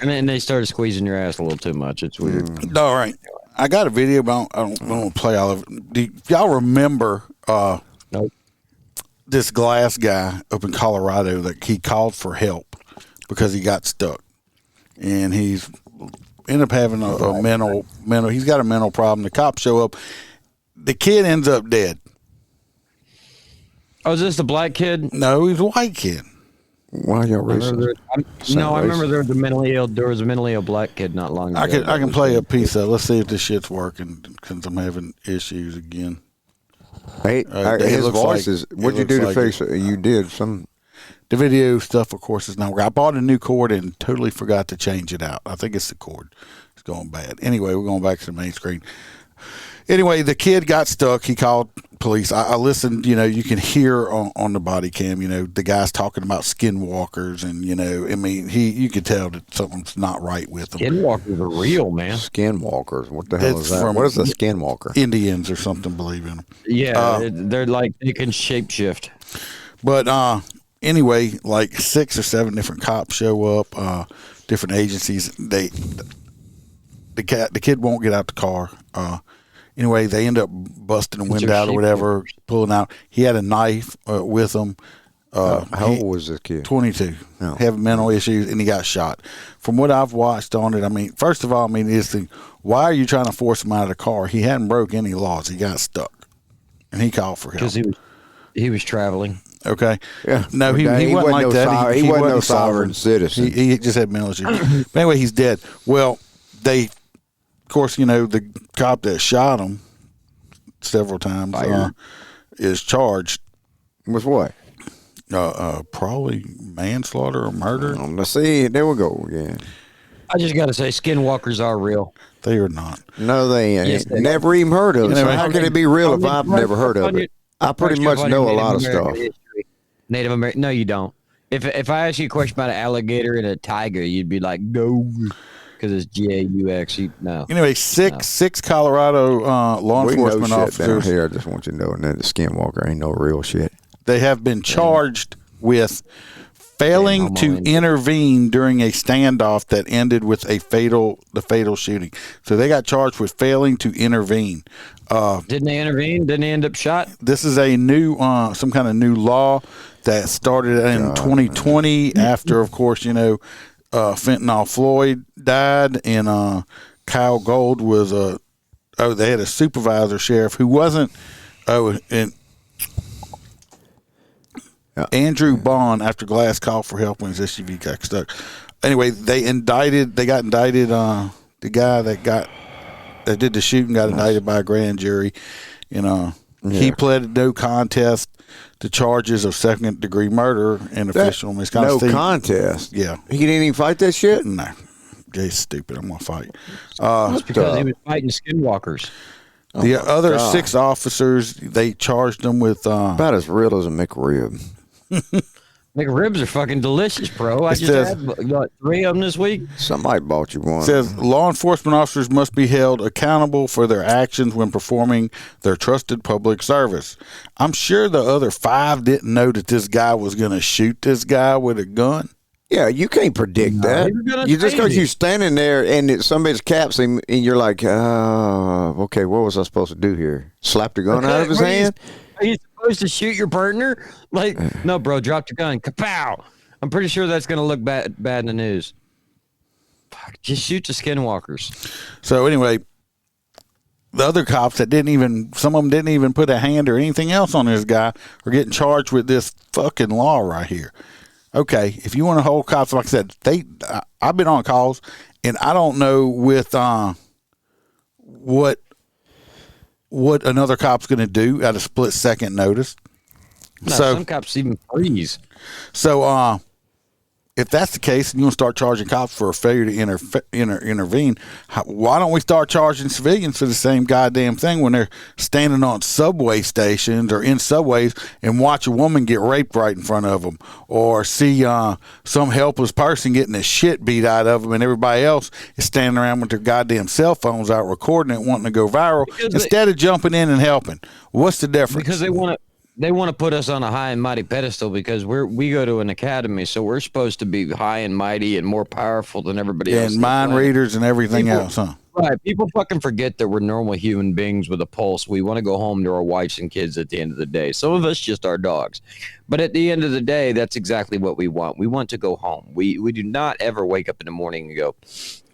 And then they started squeezing your ass a little too much. It's weird. All right. I got a video, but I don't want to play all of it. Do y'all remember Nope. this glass guy up in Colorado that he called for help because he got stuck? And he's ended up having a mental, he's got a mental problem. The cops show up. The kid ends up dead. Oh, is this the black kid? No, he's a white kid. Why y'all racist? I remember there was a mentally ill black kid not long ago. I can play a piece of it. Let's see if this shit's working because I'm having issues again. Hey, his voice is. What'd you do to fix it? You did some. The video stuff, of course, is not working. I bought a new cord and totally forgot to change it out. I think it's the cord. It's going bad. Anyway, we're going back to the main screen. Anyway, the kid got stuck. He called police. I listened. You can hear on the body cam. The guy's talking about skinwalkers, and you could tell that something's not right with them. Skinwalkers are real, man. Skinwalkers. What the hell is that? What is a skinwalker? Indians or something believe in them. Yeah, they're like they can shapeshift. But anyway, like 6 or 7 different cops show up. Different agencies. The kid won't get out the car. Anyway, they end up busting the window out or whatever, pulling out. He had a knife with him. How old was this kid? 22. Having mental issues, and he got shot. From what I've watched on it, first of all, why are you trying to force him out of the car? He hadn't broke any laws. He got stuck, and he called for help. Because he was traveling. Okay. Yeah. No, he wasn't like that. He wasn't no sovereign citizen. He just had mental issues. But anyway, he's dead. Well, of course, the cop that shot him several times is charged with what? Probably manslaughter or murder. Let's see. There we go again. I just got to say, skinwalkers are real. They are not. No, they ain't. Yes, never even heard of it. So how can it be real if I've never heard of it? I pretty much know a lot of stuff. Native American. No, you don't. If I ask you a question about an alligator and a tiger, you'd be like, no. Because it's G-A-U-X. No. Anyway, six Colorado law enforcement officers. Down here, I just want you to know that the skinwalker ain't no real shit. They have been charged with failing to intervene during a standoff that ended with the fatal shooting. So they got charged with failing to intervene. Didn't they intervene? Didn't they end up shot? This is a new, some kind of new law that started in 2020 after, of course, Fentanyl Floyd died, and Kyle Gold was they had a supervisor sheriff who wasn't Andrew Bond, after Glass called for help when his SUV got stuck. Anyway, they got indicted the guy that did the shooting got indicted by a grand jury, and he pled no contest to charges of second-degree murder and official misconduct. No contest? Yeah. He didn't even fight that shit? No. Jay's stupid. I'm going to fight. That's because he was fighting skinwalkers. The other 6 officers, they charged them with... about as real as a McRib. McRibs are fucking delicious, bro. I just had 3 of them this week. Somebody bought you one. It says law enforcement officers must be held accountable for their actions when performing their trusted public service. I'm sure the other 5 didn't know that this guy was going to shoot this guy with a gun. Yeah, you can't predict that. You just because you're standing there and somebody's caps him and you're like, okay, what was I supposed to do here? Slap the gun out of his hand? Are you supposed to shoot your partner? Like, no, bro, drop your gun. Kapow! I'm pretty sure that's going to look bad in the news. Fuck, just shoot the skinwalkers. So anyway, the other cops that some of them didn't even put a hand or anything else on this guy are getting charged with this fucking law right here. Okay, if you want to hold cops, like I said, I've been on calls, and I don't know with what another cop's going to do at a split-second notice. No, some cops even freeze. So, if that's the case, and you want to start charging cops for a failure to intervene, why don't we start charging civilians for the same goddamn thing when they're standing on subway stations or in subways and watch a woman get raped right in front of them, or see some helpless person getting the shit beat out of them, and everybody else is standing around with their goddamn cell phones out recording it, wanting to go viral, instead of jumping in and helping? What's the difference? Because they want they want to put us on a high and mighty pedestal because we go to an academy, so we're supposed to be high and mighty and more powerful than everybody else. And mind readers and everything else, huh? Right. People fucking forget that we're normal human beings with a pulse. We want to go home to our wives and kids at the end of the day. Some of us just are dogs. But at the end of the day, that's exactly what we want. We want to go home. We do not ever wake up in the morning and go,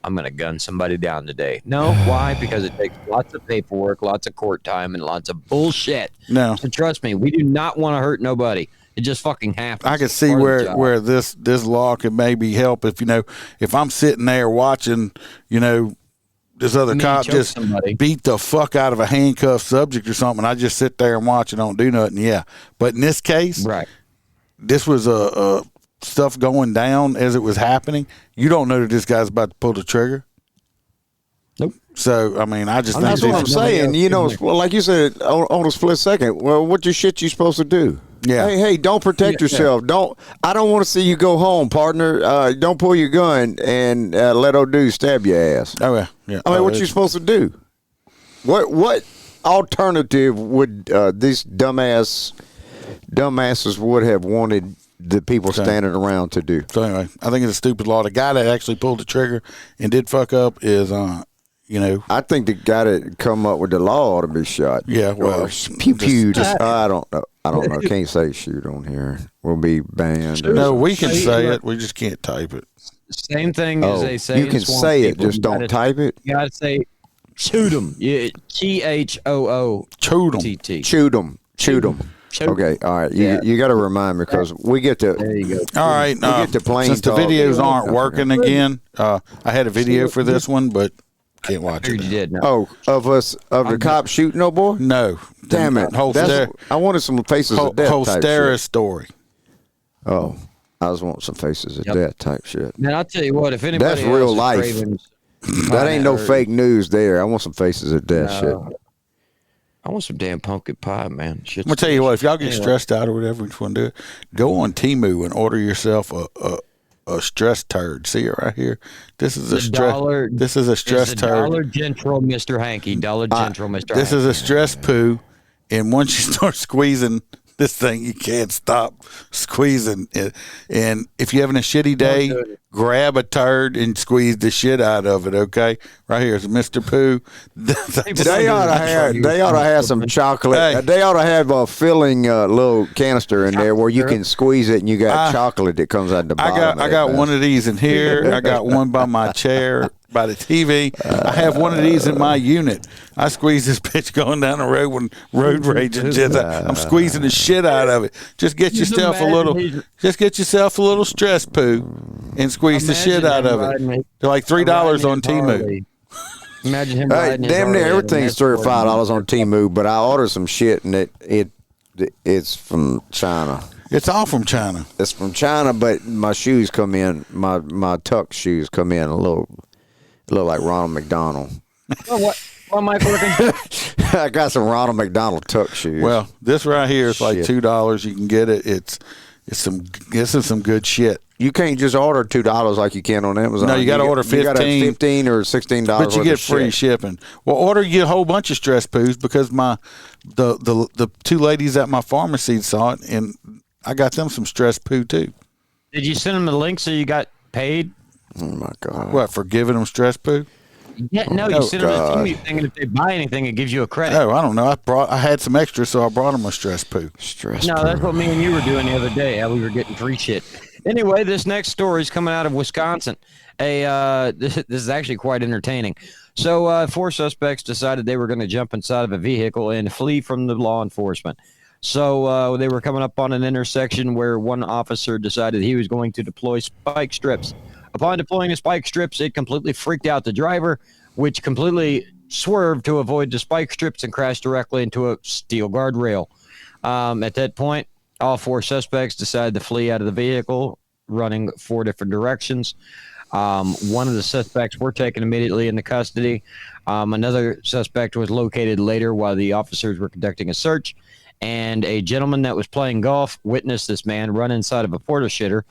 I'm going to gun somebody down today. No. Why? Because it takes lots of paperwork, lots of court time, and lots of bullshit. No. So trust me, we do not want to hurt nobody. It just fucking happens. I could see where this law could maybe help if I'm sitting there watching, this other cop just beat the fuck out of a handcuffed subject or something. I just sit there and watch and don't do nothing. Yeah. But in this case, right, this was stuff going down as it was happening. You don't know that this guy's about to pull the trigger. Nope. So, I mean, I just think that's what I'm saying. Well, like you said, on a split second, well, what your shit you supposed to do? Yeah. Hey, don't protect yourself. I don't want to see you go home, partner. Don't pull your gun and let old dude stab your ass. Oh, yeah. I mean, what you supposed to do? What alternative would these dumbasses would have wanted the people standing around to do? So anyway, I think it's a stupid law. The guy that actually pulled the trigger and did fuck up is, I think the guy that come up with the law ought to be shot. Yeah, well, pew. I don't know. Can't say shoot on here. We'll be banned. No, we can say it. We just can't type it. Same thing as they say. You can say it, just don't type it. You gotta say shoot 'em. CHOO. Shoot 'em. TT. Shoot 'em. Okay, all right. You got to remind me because we get to. There you go. All right. We get to plain since talk. The videos aren't working again. I had a video for this one, but can't watch it. You did. No. Oh, of the cop shooting no boy? No. Damn it. I wanted some faces of death type shit. Story. Oh, I was wanting some faces of death type shit. Man, I'll tell you what. If anybody that's real life. That ain't no fake news there. I want some faces of death shit. I want some damn pumpkin pie, man. I'm gonna tell you what. If y'all get stressed out or whatever, you want to do it, go on Temu and order yourself a stress turd. See it right here. This is a stress. This is a stress turd. Dollar General, Mr. Hanky. Dollar General, Mr. This Hanky. is a stress poo, and once you start squeezing this thing, you can't stop squeezing it. And if you're having a shitty day, grab a turd and squeeze the shit out of it. Okay, right here is Mr. Poo. They ought to have some chocolate. Hey. They ought to have a filling little canister in there where you can squeeze it and you got chocolate that comes out the bottom. I got one of these in here. I got one by my chair, by the TV. I have one of these in my unit. I squeeze this bitch going down the road when road rage and shit. I'm squeezing the shit out of it. Just get yourself a little stress poo and squeeze the shit out of it. They're like $3 on Temu. Imagine him. Damn near everything's $35 on Temu, but I ordered some shit and it's from China. It's all from China. It's from China, but my shoes come in. My tuck shoes come in a little like Ronald McDonald. What mic working? I got some Ronald McDonald tuck shoes. Well, this right here is like $2. You can get it. This is some good shit. You can't just order $2 like you can on Amazon. No, you got to order $15. You got to have $15 or $16. But you get free shipping. Well, order you a whole bunch of stress poos because the two ladies at my pharmacy saw it, and I got them some stress poo too. Did you send them the link so you got paid? Oh my God! What, for giving them stress poo? Yeah, no, you sent them a Temu thing, and if they buy anything, it gives you a credit. Oh, I don't know. I had some extra, so I brought them a stress poo. No, that's what me and you were doing the other day. How we were getting free shit. Anyway, this next story is coming out of Wisconsin. This is actually quite entertaining. So, 4 suspects decided they were going to jump inside of a vehicle and flee from the law enforcement. So they were coming up on an intersection where one officer decided he was going to deploy spike strips. Upon deploying the spike strips, it completely freaked out the driver, which completely swerved to avoid the spike strips and crashed directly into a steel guardrail. At that point, all 4 suspects decided to flee out of the vehicle, running 4 different directions. One of the suspects were taken immediately into custody. Another suspect was located later while the officers were conducting a search. And a gentleman that was playing golf witnessed this man run inside of a porta shitter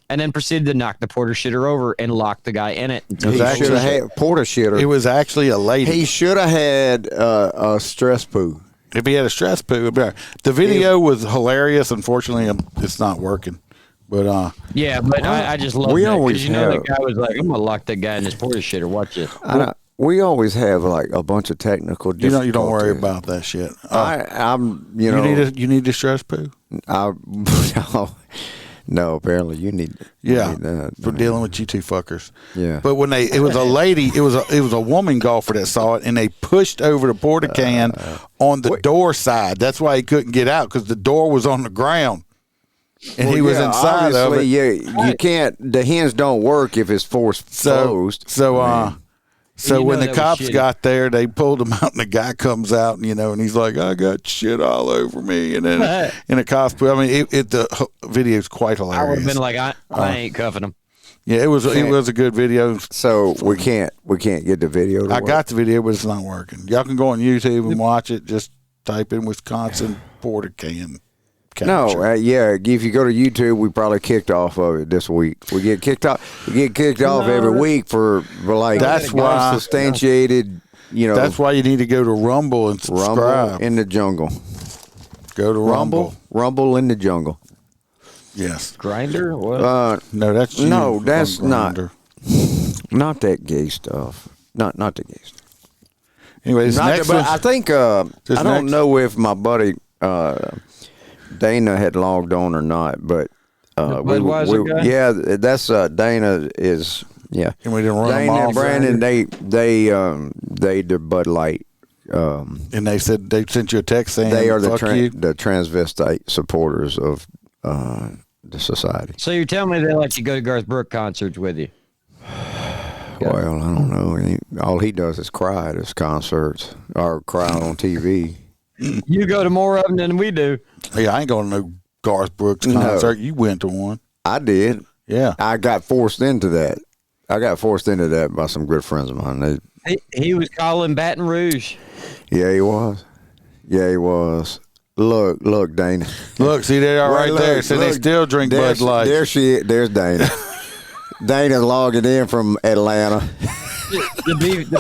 and then proceeded to knock the porta shitter over and lock the guy in it. He should have had porta shitter. It was actually a lady. He should have had a stress poo. If he had a stress poo, it'd be all right. The video was hilarious. Unfortunately, it's not working. But yeah, but I just love we that always because you know the guy was like, I'm gonna lock that guy in his porta shitter. Watch this. We always have like a bunch of technical difficulties. You don't worry about that shit. You need a stress poo. No, apparently you need. Yeah, you need that. For dealing with you two fuckers. Yeah. But when it was a lady, it was a woman golfer that saw it, and they pushed over the porta can on the door side. That's why he couldn't get out because the door was on the ground. And he was inside of it. Yeah, you can't. The hinge don't work if it's forced closed. So when the cops got there, they pulled him out, and the guy comes out, and and he's like, "I got shit all over me," and then in a cops. I mean, the video's quite hilarious. I would have been like, I ain't cuffing him. Yeah, it was a good video. So we can't get the video. I got the video, but it's not working. Y'all can go on YouTube and watch it. Just type in Wisconsin porta can. No, if you go to YouTube, we probably kicked off of it this week. We get kicked off. Every week for like that's why substantiated. That's why you need to go to Rumble and subscribe. Rumble in the jungle. Go to Rumble. Rumble in the jungle. Yes. Grinder? What? No, that's not. Not that gay stuff. Not the gay stuff. Anyways, I think I don't know if my buddy. Dana had logged on or not, but that's Dana is And we didn't run Dana them off. And Brandon, they the Bud Light. And they said they sent you a text saying they are the the transvestite supporters of the society. So you're telling me they like to go to Garth Brooks concerts with you? Well, I don't know. All he does is cry at his concerts or cry on TV. You go to more of them than we do. Yeah, I ain't going to no Garth Brooks concert. You went to one. I did. Yeah. I got forced into that. By some good friends of mine. He was calling Baton Rouge. Yeah, he was. Look, Dana. Look, see, they are right there. So they still drink Bud Light. There's Dana. Dana's logging in from Atlanta.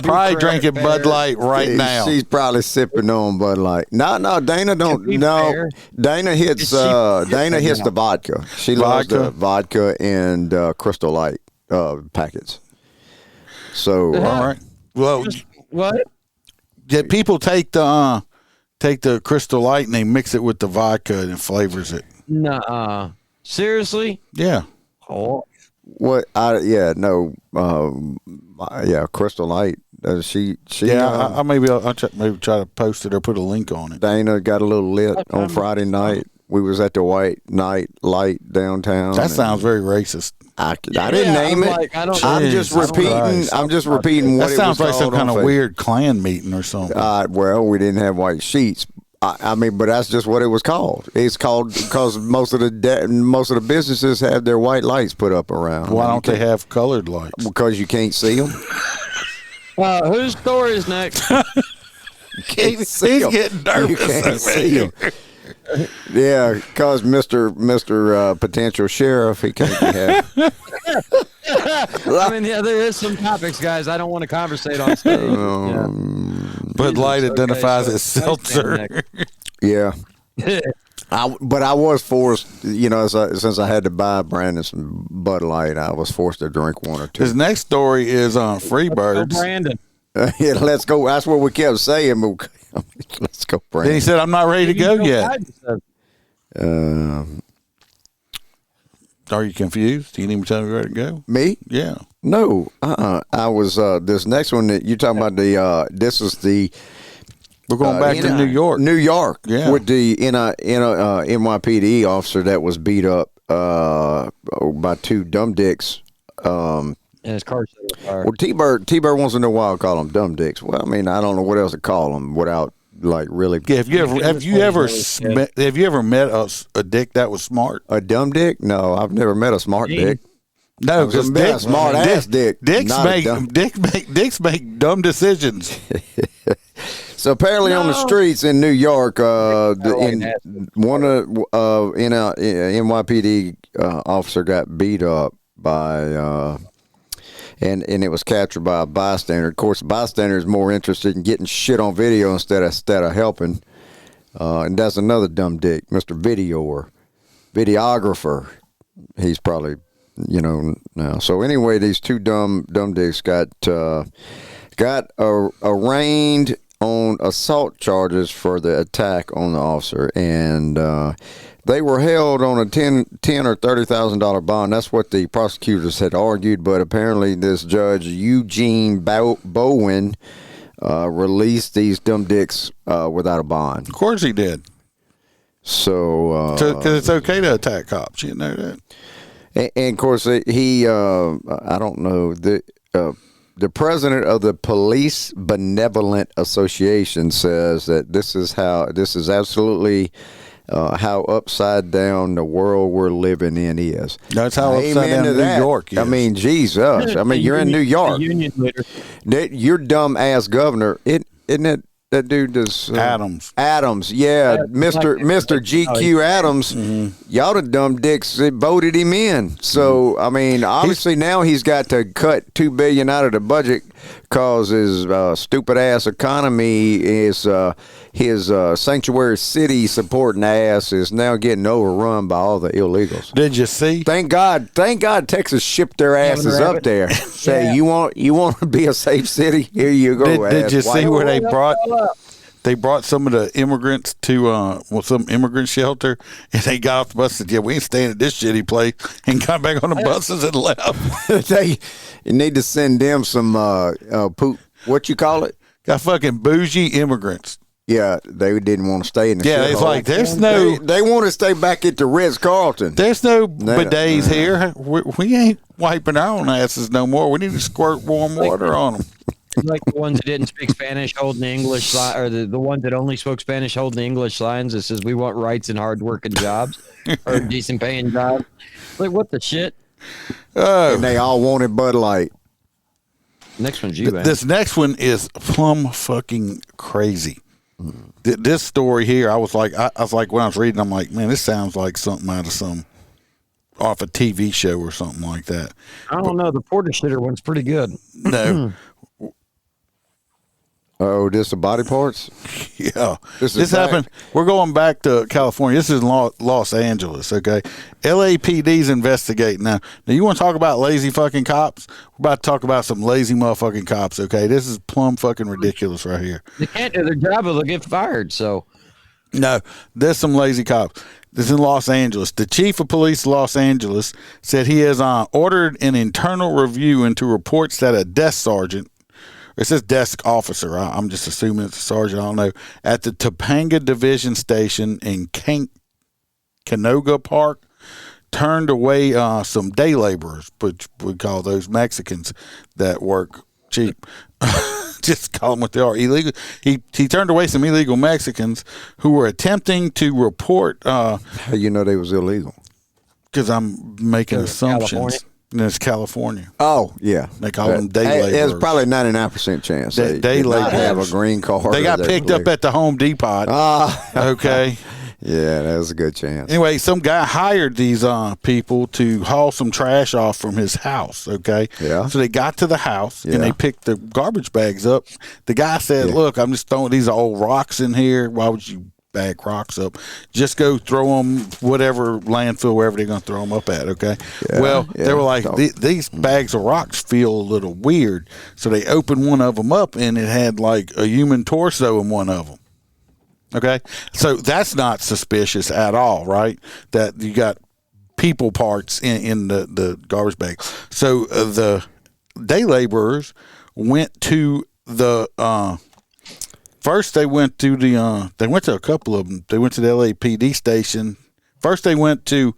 Probably drinking Bud Light now. She's probably sipping on Bud Light. No, Dana don't. No, fair. Dana hits. Dana hits the vodka. She loves the vodka and Crystal Light packets. So all right. Well, what? Did people take the Crystal Light and they mix it with the vodka and it flavors it? Nuh-uh. Seriously? Yeah. Oh. What? Crystal Light. She. I'll maybe try to post it or put a link on it. Dana got a little lit on Friday night. We was at the White Night Light downtown. That sounds very racist. I didn't name it. I'm just repeating what it was. That sounds like some kind of Facebook. Weird Klan meeting or something. Well, we didn't have white sheets. I mean, but that's just what it was called. It's called because most of the businesses have their white lights put up around. Why don't they have colored lights? Because you can't see them. Whose story is next? He's getting nervous. You can't see them. Yeah, because Mr. Potential Sheriff, he can't have. I mean, there is some topics, guys. I don't want to conversate on stage. Bud Light identifies as seltzer. Yeah. But I was forced, since I had to buy Brandon some Bud Light, I was forced to drink one or two. His next story is on Freebirds. Brandon. Yeah, let's go. That's what we kept saying. Let's go, Brandon. Then he said, I'm not ready to go yet. Are you confused? Do you need me to tell me where to go? Me? Yeah. No. I was, this next one that you're talking about, this is the. We're going back to New York. New York. Yeah. With the NYPD officer that was beat up by two dumb dicks. And his car set on fire. Well, T-Bird wants to know why I call them dumb dicks. Well, I mean, I don't know what else to call them without like really. Yeah, have you ever met a dick that was smart? A dumb dick? No, I've never met a smart dick. No, because a smart ass dick. Dicks make dumb decisions. So apparently on the streets in New York, NYPD officer got beat up by. And it was captured by a bystander. Of course, the bystander is more interested in getting shit on video instead of helping. And that's another dumb dick, Mr. Videographer. He's probably, now. So anyway, these two dumb dicks got arraigned on assault charges for the attack on the officer, and they were held on a $10,000 or $30,000 bond. That's what the prosecutors had argued, but apparently this judge, Eugene Bowen, released these dumb dicks without a bond. Of course he did. So, because it's okay to attack cops, you know that. And of course, he, I don't know, the president of the Police Benevolent Association says that this is absolutely how upside down the world we're living in is. That's how upside down New York is. I mean, Jesus. I mean, you're in New York. Union leader. Your dumb ass governor, isn't it? That dude is Adams. Adams, yeah, Mr. GQ Adams. Y'all the dumb dicks that voted him in. So I mean, obviously now he's got to cut $2 billion out of the budget because his stupid ass economy is his sanctuary city supporting ass is now getting overrun by all the illegals. Did you see? Thank God Texas shipped their asses up there. Say you want to be a safe city? Here you go. Did you see where they brought? They brought some of the immigrants to some immigrant shelter, and they got off the bus and said, "Yeah, we ain't staying at this shitty place," and got back on the buses and left. You need to send them some poop. What you call it? Got fucking bougie immigrants. Yeah, they didn't want to stay in the Yeah, it's like there's no. They want to stay back at the Ritz-Carlton. There's no bidets here. We ain't wiping our own asses no more. We need to squirt warm water on them. Like the ones that didn't speak Spanish holding the English sign, or the ones that only spoke Spanish holding the English signs that says we want rights and hard working jobs or decent paying jobs. Like what the shit? Oh, and they all wanted Bud Light. Next one's you, man. This next one is plumb fucking crazy. This story here, I was like when I was reading, I'm like, man, this sounds like something out of off a TV show or something like that. I don't know. The Porter shitter one's pretty good. No. Oh, this the body parts? Yeah. This happened. We're going back to California. This is Los Angeles, okay? LAPD's investigating. Now, you want to talk about lazy fucking cops? We're about to talk about some lazy motherfucking cops, okay? This is plumb fucking ridiculous right here. They can't do their job or they'll get fired, so. No, there's some lazy cops. This is in Los Angeles. The chief of police of Los Angeles said he has ordered an internal review into reports that a desk sergeant, it says desk officer, I'm just assuming it's a sergeant, I don't know, at the Topanga Division Station in Canoga Park turned away some day laborers, which we call those Mexicans that work cheap. Just call them what they are, illegal. He turned away some illegal Mexicans who were attempting to report. How you know they was illegal? Because I'm making assumptions. California? And it's California. Oh, yeah. They call them day laborers. There's probably 99% chance they day laborers have a green card. They got picked up at the Home Depot. Okay. Yeah, that was a good chance. Anyway, some guy hired these people to haul some trash off from his house, okay? Yeah. So they got to the house, and they picked the garbage bags up. The guy said, look, I'm just throwing these old rocks in here. Why would you bag rocks up? Just go throw them whatever landfill, wherever they're going to throw them up at, okay? Yeah, well, they were like, these bags of rocks feel a little weird. So they opened one of them up, and it had like a human torso in one of them. Okay, so that's not suspicious at all, right? That you got people parts in the garbage bag. So the day laborers went to the first. They went to a couple of them. They went to the LAPD station. First, they went to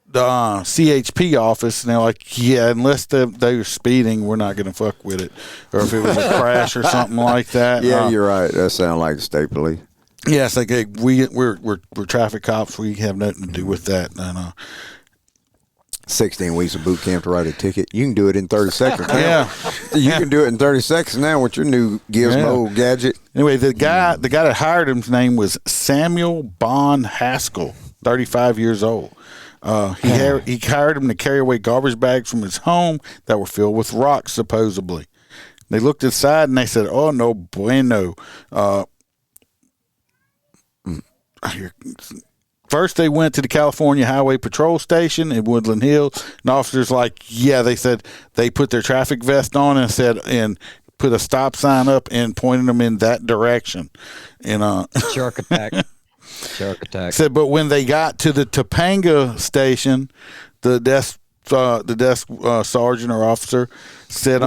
the CHP office, and they're like, yeah, unless they were speeding, we're not going to fuck with it. Or if it was a crash or something like that. Yeah, you're right. That sounds like state police. Yeah, it's like, hey, we're traffic cops. We have nothing to do with that. And 16 weeks of boot camp to write a ticket. You can do it in 30 seconds. Yeah. You can do it in 30 seconds now with your new gizmo gadget. Anyway, the guy that hired him's name was Samuel Bond Haskell, 35 years old. He hired him to carry away garbage bags from his home that were filled with rocks, supposedly. They looked inside and they said, oh, no bueno. First, they went to the California Highway Patrol Station in Woodland Hills, and officers they said they put their traffic vest on and put a stop sign up and pointed them in that direction. And Shark attack. Shark attack. Said, but when they got to the Topanga station, the desk sergeant or officer said,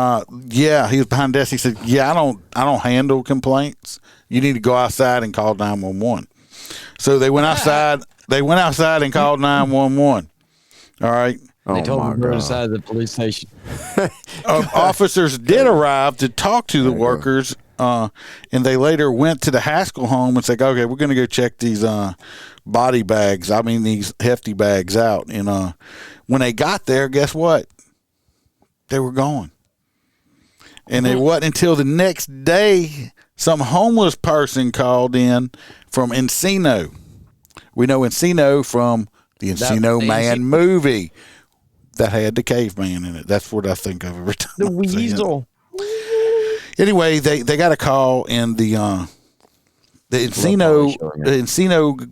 he was behind the desk. He said, I don't handle complaints. You need to go outside and call 911. So they went outside. They went outside and called 911. All right. They told them to go inside the police station. Officers did arrive to talk to the workers, and they later went to the Haskell home and said, okay, we're going to go check these body bags. These hefty bags out. And when they got there, guess what? They were gone. And it wasn't until the next day some homeless person called in from Encino. We know Encino from the Encino Man movie that had the caveman in it. That's what I think of every time. The weasel. Anyway, they got a call, and the Encino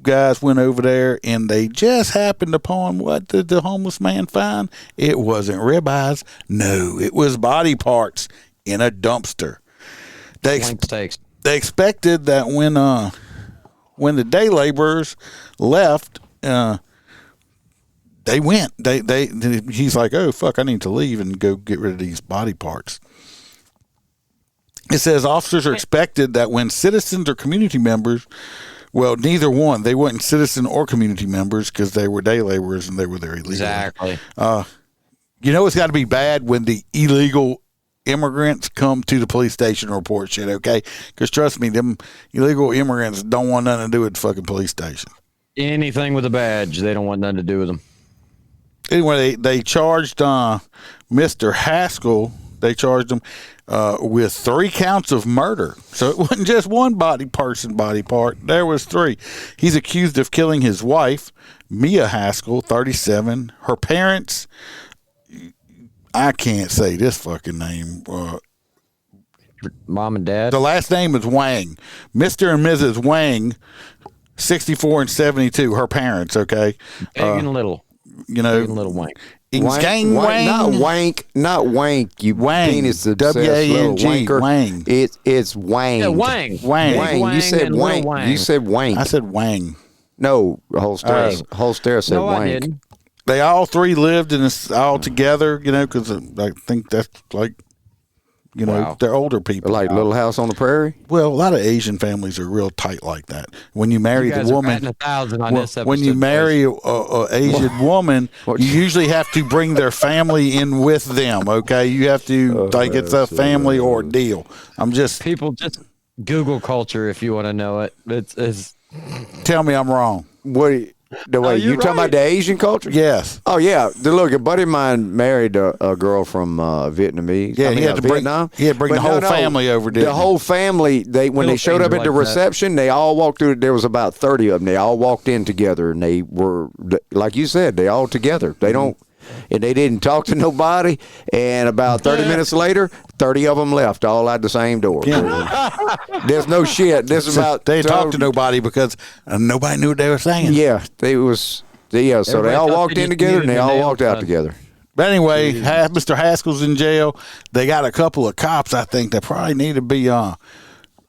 guys went over there, and they just happened upon what did the homeless man find? It wasn't ribeyes. No, it was body parts in a dumpster. They expected that when the day laborers left, they went. He's like, oh fuck, I need to leave and go get rid of these body parts. It says officers are expected that when citizens or community members, well, neither one, they weren't citizen or community members because they were day laborers and they were there illegally. Exactly. It's got to be bad when the illegal immigrants come to the police station and report shit, okay? Because trust me, them illegal immigrants don't want nothing to do with the fucking police station. Anything with a badge, they don't want nothing to do with them. Anyway, they charged Mr. Haskell. They charged him with 3 counts of murder. So it wasn't just one body part. There was 3. He's accused of killing his wife, Mia Haskell, 37. Her parents, I can't say this fucking name. Mom and Dad? The last name is Wang. Mr. and Mrs. Wang, 64 and 72, her parents, okay? Big and little. Big and little Wank. Wang. Not wank. You Wang. Penis W-A-N-G. Wang. It's Wang. Yeah, Wang. Wang. You said Wang. You said Wang. I said Wang. No, Holster said Wang. I didn't. They all 3 lived in this all together, because I think that's they're older people. Like Little House on the Prairie? Well, a lot of Asian families are real tight like that. When you marry the woman, when you marry a Asian woman, you usually have to bring their family in with them, okay? You have to, it's a family ordeal. People just Google culture if you want to know it. It's Tell me I'm wrong. You talking about the Asian culture? Yes. Oh yeah. Look, a buddy of mine married a girl from Vietnamese. Yeah, he had to bring the whole family over. The whole family. When they showed up at the reception, they all walked through. There was about 30 of them. They all walked in together, and they were like you said, they all together. They don't. And they didn't talk to nobody. And about 30 minutes later, 30 of them left, all out the same door. Yeah. There's no shit. This is about they talked to nobody because nobody knew what they were saying. Yeah, so they all walked in together and they all walked out together. But anyway, Mr. Haskell's in jail. They got a couple of cops, I think, that probably need to be. I'm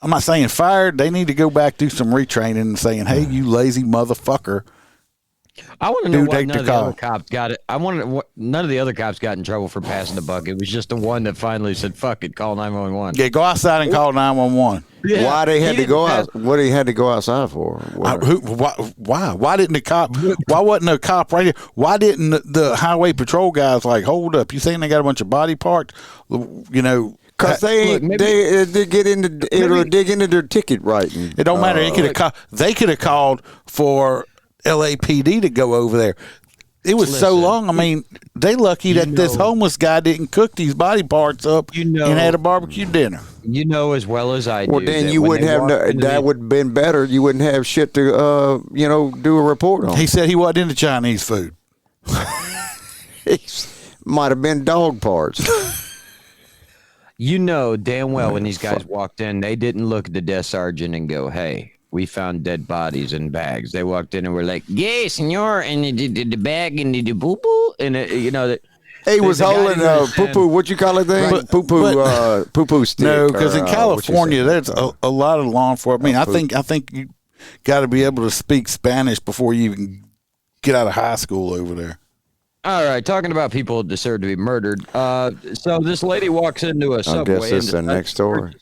not saying fired. They need to go back do some retraining and saying, "Hey, you lazy motherfucker." I want to know why none of the other cops got it. None of the other cops got in trouble for passing the buck. It was just the one that finally said, "Fuck it, call 911." Yeah, go outside and call 911. Yeah, why they had to go out? What he had to go outside for? Why? Why didn't the cop? Why wasn't a cop right here? Why didn't the highway patrol guys hold up? You saying they got a bunch of body parts? Because they dig into their ticket writing. It don't matter. They could have called for LAPD to go over there. It was so long. I mean, they lucky that this homeless guy didn't cook these body parts up and had a barbecue dinner. You know as well as I do. Well, then you wouldn't have that would have been better. You wouldn't have shit to do a report on. He said he wasn't into Chinese food. It might have been dog parts. You know damn well when these guys walked in, they didn't look at the desk sergeant and go, "Hey, we found dead bodies in bags. They walked in and were like, "Yeah, senor," and the bag and the poo poo, and he was holding poo poo. What you call it? Thing? But- Poo poo stick. No, because in what you California, say? there's a lot of law enforcement. I mean, I think you got to be able to speak Spanish before you even get out of high school over there. All right, talking about people who deserve to be murdered. So this lady walks into a Subway. I guess it's the next story.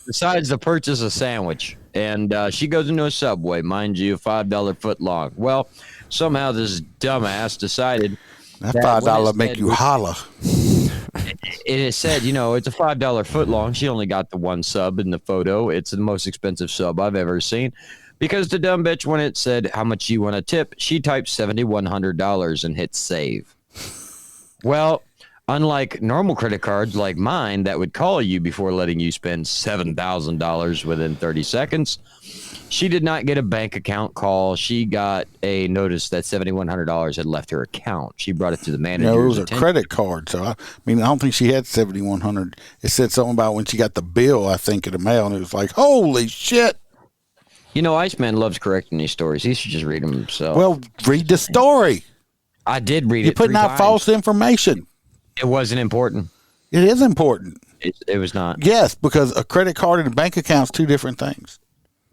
Decides to purchase a sandwich, and she goes into a Subway, mind you, $5 foot long. Well, somehow this dumbass decided that $5 make you holler. It is said, it's a $5 foot long. She only got the one sub in the photo. It's the most expensive sub I've ever seen. Because the dumb bitch, when it said how much you want to tip, she typed $7,100 and hit save. Well, unlike normal credit cards like mine that would call you before letting you spend $7,000 within 30 seconds, she did not get a bank account call. She got a notice that $7,100 had left her account. She brought it to the manager. No, it was a credit card. So, I don't think she had $7,100. It said something about when she got the bill, I think, in the mail, and it was like, holy shit. Iceman loves correcting these stories. He should just read them himself. Well, read the story. I did read it. You're putting out false information. It wasn't important. It is important. It was not. Yes, because a credit card and a bank account is two different things.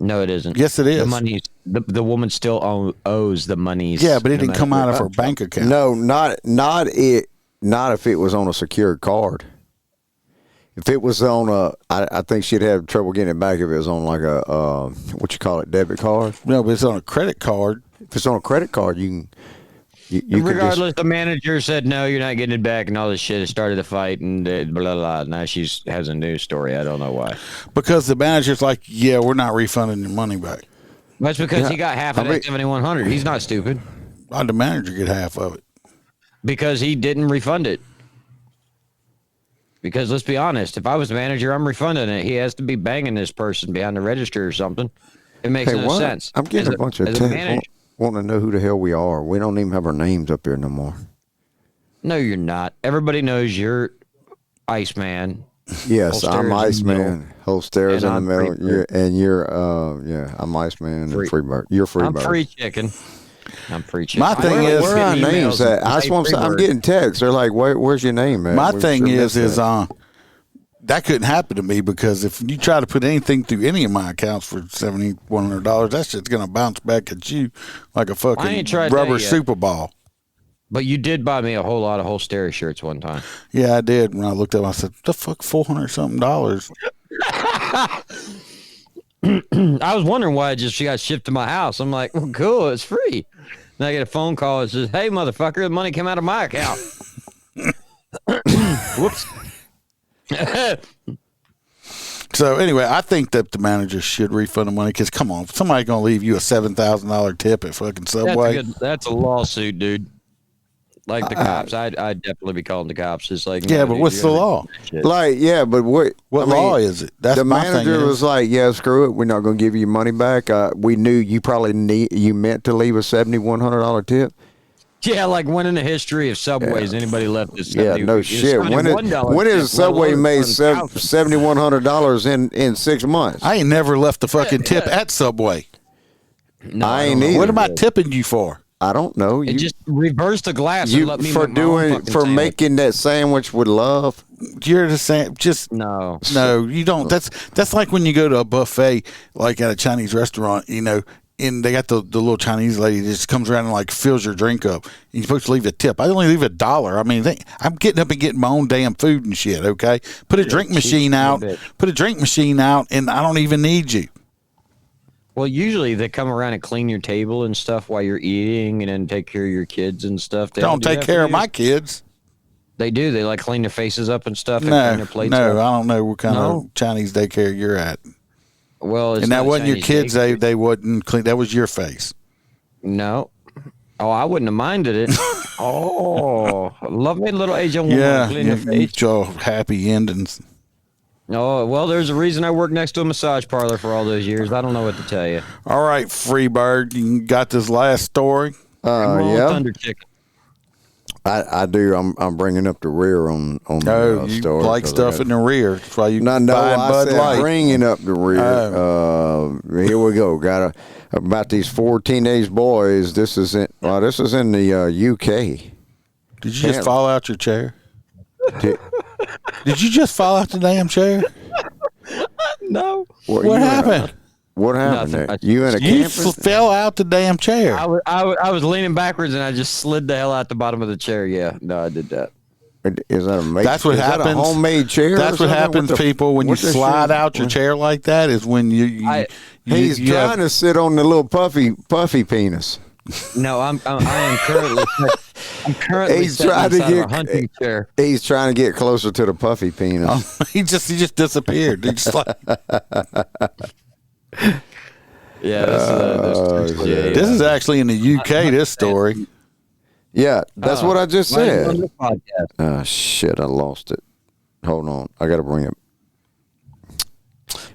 No, it isn't. Yes, it is. The money, the woman still owes the money. Yeah, but it didn't come out of her bank account. No, not if it was on a secured card. If it was on I think she'd have trouble getting it back if it was on like a debit card. No, but it's on a credit card. If it's on a credit card, you regardless, the manager said no, you're not getting it back, and all this shit. It started a fight, and blah blah. Now she has a news story. I don't know why. Because the manager's like, yeah, we're not refunding your money back. That's because he got half of that $7,100. He's not stupid. Why'd the manager get half of it? Because he didn't refund it. Because let's be honest, if I was the manager, I'm refunding it. He has to be banging this person behind the register or something. It makes no sense. I'm getting a bunch of texts wanting to know who the hell we are. We don't even have our names up here no more. No, you're not. Everybody knows you're Iceman. Yes, I'm Iceman. Holster's in the middle. I'm Iceman and Freebird. You're Freebird. I'm Free Chicken. My thing is, where are our names at? I'm getting texts. They're like, where's your name, man? My thing is that couldn't happen to me because if you try to put anything through any of my accounts for $7,100, that shit's gonna bounce back at you like a fucking rubber Super Ball. But you did buy me a whole lot of Holsteri shirts one time. Yeah, I did. When I looked up, I said, "The fuck, $400-something." I was wondering why she got shipped to my house. I'm like, well, cool, it's free. And I get a phone call that says, hey, motherfucker, the money came out of my account. Whoops. So anyway, I think that the manager should refund the money because, come on, somebody's going to leave you a $7,000 tip at fucking Subway. That's a lawsuit, dude. Like the cops, I'd definitely be calling the cops. It's like, yeah, but what's the law? Like, yeah, but what law is it? That's the my manager thing was like, yeah, screw it, we're not going to give you your money back. We knew you probably you meant to leave a $7,100 tip. Yeah, like when in the history of Subways anybody left this? Yeah, no shit. When is Subway made $7,100 in 6 months? I ain't never left the fucking tip at Subway. No, I ain't either. What am I tipping you for? I don't know. You just reverse the glass and let me making that sandwich with love. You're the same. Just no. You don't. That's like when you go to a buffet, like at a Chinese restaurant, and they got the little Chinese lady that just comes around and like fills your drink up. You're supposed to leave a tip. I only leave $1. I mean, I'm getting up and getting my own damn food and shit. Okay, put a drink machine out. Put a drink machine out, and I don't even need you. Well, usually they come around and clean your table and stuff while you're eating and then take care of your kids and stuff. They don't take care of my kids. They do. They like clean their faces up and stuff and clean their plates up. I don't know what kind of Chinese daycare you're at. Well, and that wasn't your kids. They wouldn't clean. That was your face. No. Oh, I wouldn't have minded it. Oh, love me, little Asian woman. Clean her face. Happy endings. Oh, well, there's a reason I worked next to a massage parlor for all those years. I don't know what to tell you. All right, Freebird, you got this last story? Yeah. Thunder Chicken. I do. I'm bringing up the rear on No, the you story. like stuff in the rear. That's why you buy I Bud said Light. bringing up the rear. Here we go. About these 4 teenage boys. This is in the UK. Did you just fall out your chair? Did you just fall out the damn chair? No. What happened? What happened? Nothing. You in a You camper? fell out the damn chair. I was leaning backwards and I just slid the hell out the bottom of the chair. Yeah, no, I did that. Is that a That's what happens. That a homemade chair? That's what happens, people. When you slide out your chair like that, is when he's trying to sit on the little puffy penis. No, I am currently. I'm currently He's sitting trying to inside of get a hunting chair. He's trying to get closer to the puffy penis. He just disappeared. He just like. Yeah, this is actually in the UK. This story. Yeah, that's what I just said. On the podcast. Oh shit! I lost it. Hold on, I got to bring it.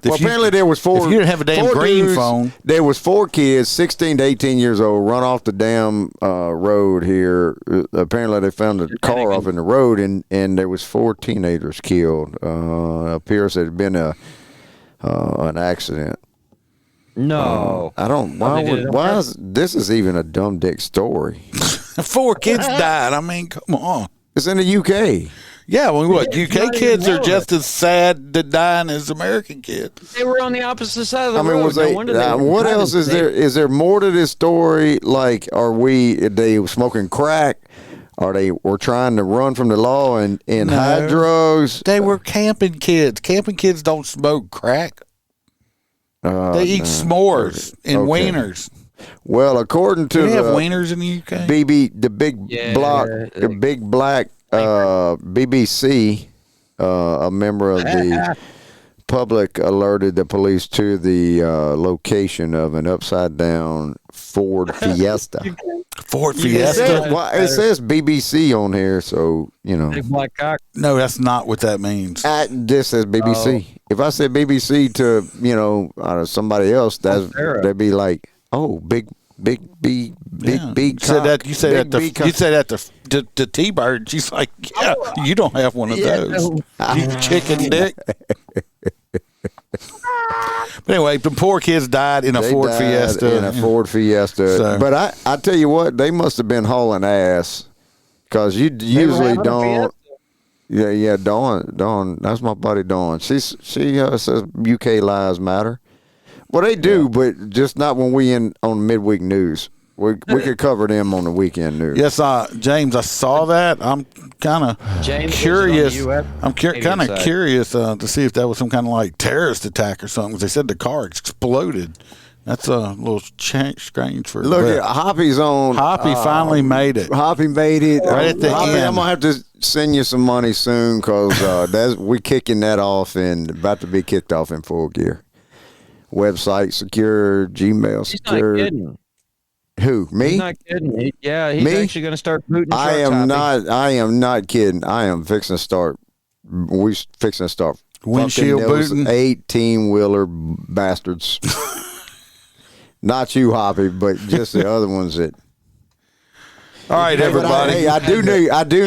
Well, apparently there was 4. If you didn't have a damn green dudes, phone, there was 4 kids, 16 to 18 years old, run off the damn road here. Apparently they found a car off in the road, and there was 4 teenagers killed. Appears there had been an accident. No, I don't. Why is this is even a dumb dick story? 4 kids died. I mean, come on. It's in the UK. Yeah, well, what? UK kids are just as sad to dying as American kids. They were on the opposite side of the I mean, road. was No they? wonder they were What driving else is safe. there? Is there more to this story? Like, are they smoking crack? Are they were trying to run from the law and hide drugs? They were camping kids. Camping kids don't smoke crack. They eat s'mores and wieners. Well, according to Do they have wieners in the UK? the big black BBC, a member of the public alerted the police to the location of an upside down Ford Fiesta. Ford Fiesta? It says BBC on here, so you know. Big black cock. No, that's not what that means. This says BBC. If I said BBC to somebody else, they'd be like, "Oh, big B. You said that to T-Bird. She's like, "Yeah, you don't have one of those, you chicken dick." But anyway, the poor kids died in a Ford Fiesta. In a Ford Fiesta. So. But I tell you what, they must have been hauling ass because you usually don't. Yeah, Dawn. That's my buddy Dawn. She says UK lives matter. Well, they do, but just not when we on the midweek news. We could cover them on the weekend news. Yes, James, I saw that. I'm kind of curious. I'm kind of curious to see if that was some kind of like terrorist attack or something. They said the car exploded. That's a little strange for. Look, Hoppy's on. Hoppy finally made it. Hoppy made it right at the Hoppy, end. I'm gonna have to send you some money soon because we kicking that off and about to be kicked off in full gear. Website secure, Gmail secure. He's not kidding. Who, me? He's not kidding. He's actually going to start booting trucks. I am not kidding. I am fixing to start. We fixing to start windshield booting 18-wheeler bastards. Not you, Hoppy, but just the other ones that. All right, everybody. I do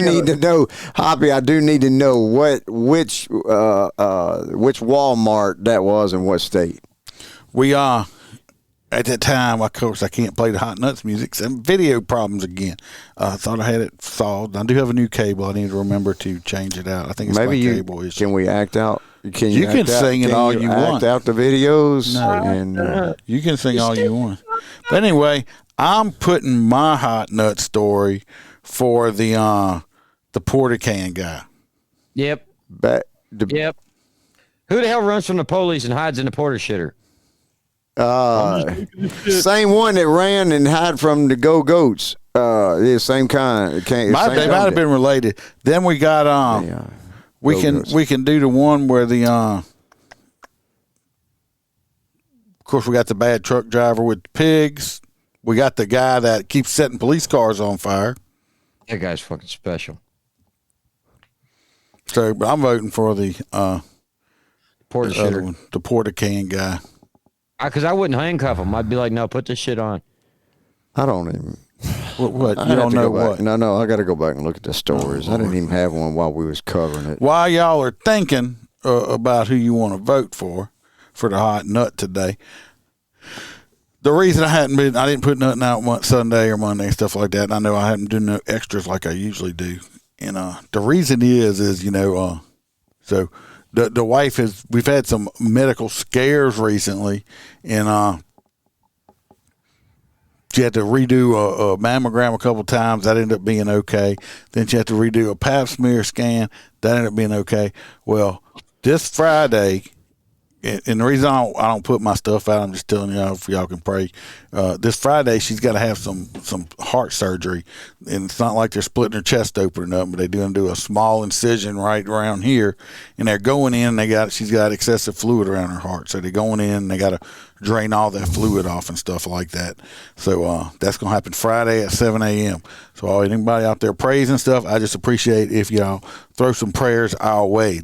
need to know, Hoppy. I do need to know which Walmart that was in what state. We at that time, of course, I can't play the Hot Nuts music. Some video problems again. Thought I had it solved. I do have a new cable. I need to remember to change it out. I think it's my cable issue. Can we act out? You can sing it all you want. Act out the videos. No, you can sing all you want. But anyway, I'm putting my Hot Nut story for the porta can guy. Yep. Yep. Who the hell runs from the police and hides in the porta shitter? Same one that ran and hid from the Go-Goats. Yeah, same kind. They might have been related. Then we got we can do the one where the of course we got the bad truck driver with the pigs. We got the guy that keeps setting police cars on fire. That guy's fucking special. So, but I'm voting for the porta shitter, the porta can guy. Because I wouldn't handcuff him. I'd be like, no, put this shit on. I don't even. What? You don't know what? No, I got to go back and look at the stories. I didn't even have one while we was covering it. While y'all are thinking about who you want to vote for the hot nut today, the reason I didn't put nothing out Sunday or Monday and stuff like that. And I know I hadn't done no extras like I usually do. And the reason is so the wife we've had some medical scares recently, and she had to redo a mammogram a couple times. That ended up being okay. Then she had to redo a pap smear scan. That ended up being okay. Well, this Friday, and the reason I don't put my stuff out, I'm just telling y'all if y'all can pray. This Friday, she's got to have some heart surgery, and it's not like they're splitting her chest open up, but they're going to do a small incision right around here, and they're going in. She's got excessive fluid around her heart, so they're going in. And they got to drain all that fluid off and stuff like that. So that's going to happen Friday at 7 a.m. So anybody out there prays and stuff, I just appreciate if y'all throw some prayers our way.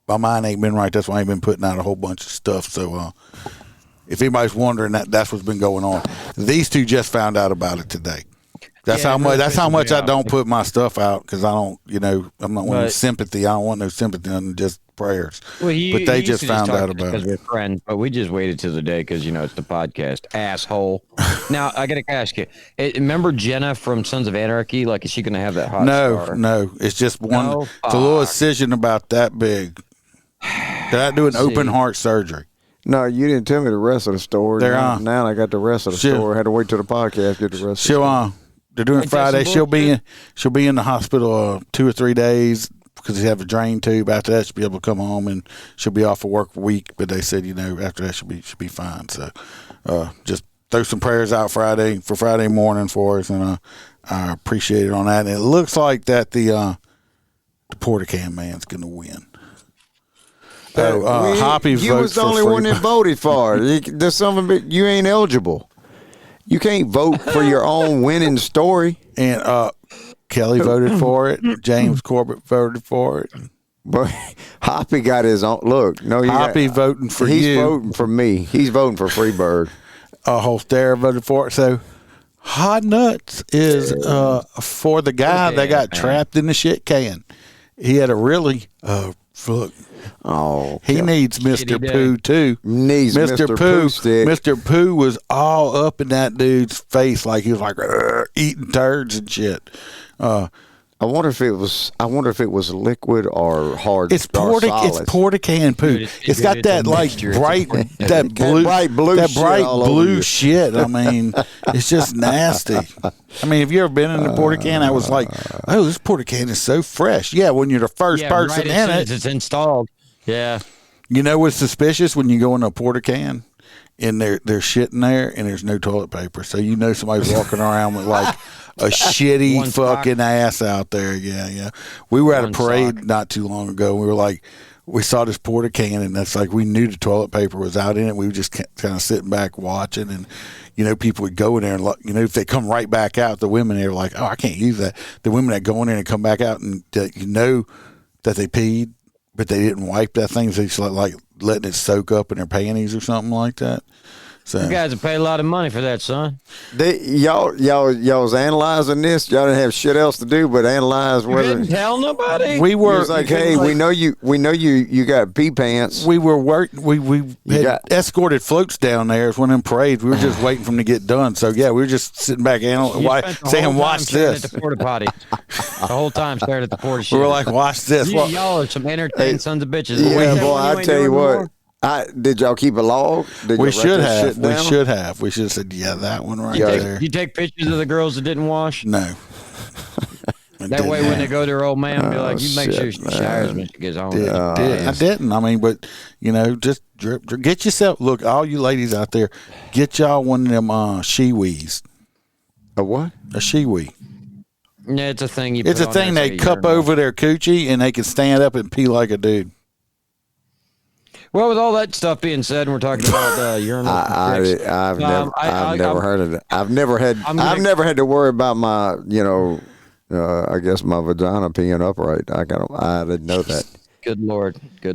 My mind ain't been right. That's why I ain't been putting out a whole bunch of stuff. So if anybody's wondering, that's what's been going on. These two just found out about it today. That's how much I don't put my stuff out, because I don't, I'm not wanting sympathy. I don't want no sympathy, and just prayers. Well, but they just found out about it. Because we're friends, but we just waited till the day because, it's the podcast. Asshole. Now, I got to ask you, remember Jenna from Sons of Anarchy? Like, is she going to have that hot star? No. It's just one. It's a little incision about that big. Did I do an open heart surgery? No, you didn't tell me the rest of the story. Now I got the rest of the story. I had to wait till the podcast to get the rest of the story. They're doing it Friday. She'll be in the hospital 2 or 3 days because they have a drain tube. After that, she'll be able to come home, and she'll be off for work a week. But they said, after that she'll be fine. So just throw some prayers out Friday morning for us, and I appreciate it on that. And it looks like that the Porta-Can man's going to win. Hoppy you was the only one that voted for it. There's something, you ain't eligible. You can't vote for your own winning story. And Kelly voted for it. James Corbett voted for it. But Hoppy got his own. Look, Hoppy voting for you. He's voting for me. He's voting for Freebird. Holster voted for it. So Hot Nuts is for the guy that got trapped in the shit can. He had a really look. Oh, he needs Mr. Pooh too. Needs Mr. Pooh stick. Mr. Pooh was all up in that dude's face, like he was like eating turds and shit. I wonder if it was liquid or hard. It's Porta-Can poo. Dude, it's got that like bright blue shit. I mean, it's just nasty. I mean, have you ever been in a Porta-Can? I was like, oh, this Porta-Can is so fresh. Yeah, when you're the first person in it, it's installed. Yeah. You know what's suspicious when you go in a Porta-Can and they're shitting there and there's no toilet paper, so somebody's walking around with like a shitty fucking ass out there. Yeah. We were at a parade not too long ago. We were like, we saw this Porta-Can, and that's like, we knew the toilet paper was out in it. We were just kind of sitting back watching, and people would go in there and if they come right back out, the women they were like, oh, I can't use that. The women that go in there and come back out and that they peed, but they didn't wipe that thing, so they just like letting it soak up in their panties or something like that. So you guys have paid a lot of money for that, son. Y'all was analyzing this. Y'all didn't have shit else to do but analyze whether. You didn't tell nobody. We were like, hey, we know you got pee pants. We were we had escorted floats down there when in parades. We were just waiting for them to get done. So yeah, we were just sitting back saying, "Watch this." At the Porta-Potty. The whole time staring at the porta. We were like, "Watch this." Y'all are some entertaining sons of bitches. Yeah, boy, I tell you what. Did y'all keep a log? We should have. We should have said, yeah, that one right there. You take pictures of the girls that didn't wash? No. That way when they go to their old man, be like, you make sure she showers when she gets home. I didn't. I mean, but, just drip. Get yourself, look, all you ladies out there, get y'all one of them shiwis. A what? A shiwi. Yeah, it's a thing you It's a thing they cup over their coochie, and they can stand up and pee like a dude. Well, with all that stuff being said, and we're talking about urinal. I've never heard of it. I've never had to worry about my, I guess my vagina peeing upright. I didn't know that. Good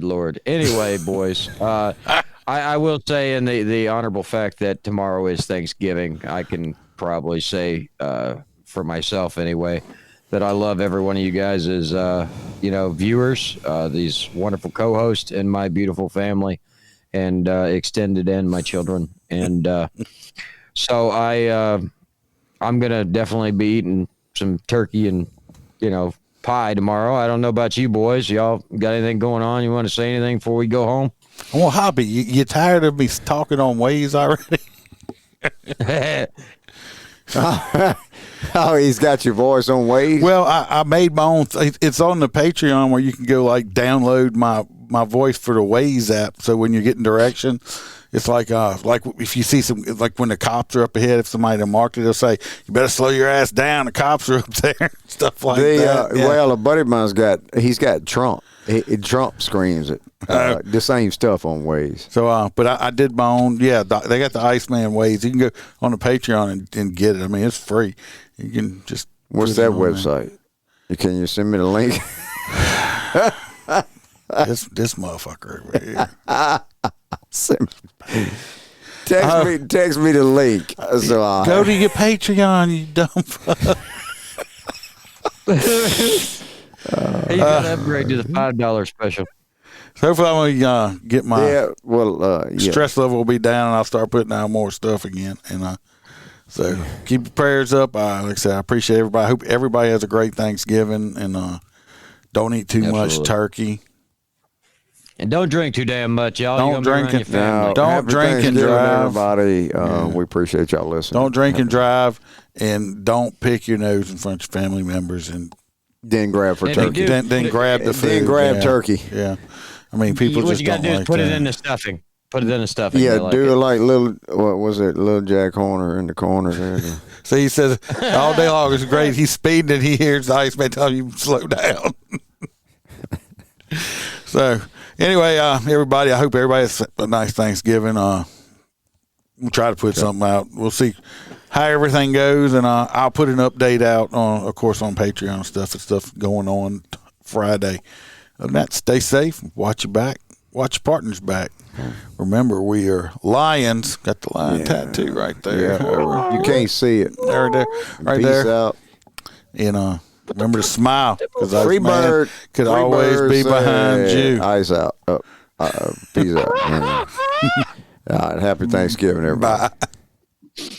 Lord. Anyway, boys, I will say, in the honorable fact that tomorrow is Thanksgiving, I can probably say for myself anyway, that I love every one of you guys as, viewers, these wonderful co-hosts, and my beautiful family, and extended and my children. And so I'm going to definitely be eating some turkey and, pie tomorrow. I don't know about you boys. Y'all got anything going on? You want to say anything before we go home? Well, Hobby, you tired of me talking on Waze already? Oh, he's got your voice on Waze? Well, I made my own. It's on the Patreon where you can go download my voice for the Waze app. So when you're getting direction, it's like if you see when the cops are up ahead, if somebody marked it, they'll say, "You better slow your ass down. The cops are up there." Stuff like that. Yeah. Well, a buddy of mine's got Trump. Trump screams it. The same stuff on Waze. So, but I did my own. Yeah, they got the Iceman Waze. You can go on the Patreon and get it. I mean, it's free. You can just. What's that website? Can you send me the link? This motherfucker over here. Text me the link. So go to your Patreon, you dumb fuck. You got to upgrade to the $5 special. So hopefully I'm gonna get my stress level will be down, and I'll start putting out more stuff again. And so keep your prayers up. Like I said, I appreciate everybody. I hope everybody has a great Thanksgiving, and don't eat too much turkey. And don't drink too damn much, y'all. Don't drink and drive. Everybody, we appreciate y'all listening. Don't drink and drive, and don't pick your nose in front of family members, and then grab for turkey. Then grab the food. Then grab turkey. Yeah, I mean, people what just you gotta don't do like is put that. it in the stuffing. Put it in the stuffing. Yeah, do it like little. What was it? Little Jack Horner in the corner there. So he says all day long it's great. He's speeding and he hears the Iceman telling you slow down. So anyway, everybody, I hope everybody has a nice Thanksgiving. We'll try to put something out. We'll see how everything goes, and I'll put an update out on, of course, on Patreon and stuff going on Friday. Other than that, stay safe. Watch your back. Watch your partner's back. Remember, we are lions. Got the lion tattoo right there. Yeah. You can't see it. Right Peace there. Out. And remember to smile, because Free bird could always be behind you. Eyes out. Peace out. All right, happy Thanksgiving, everybody. Bye.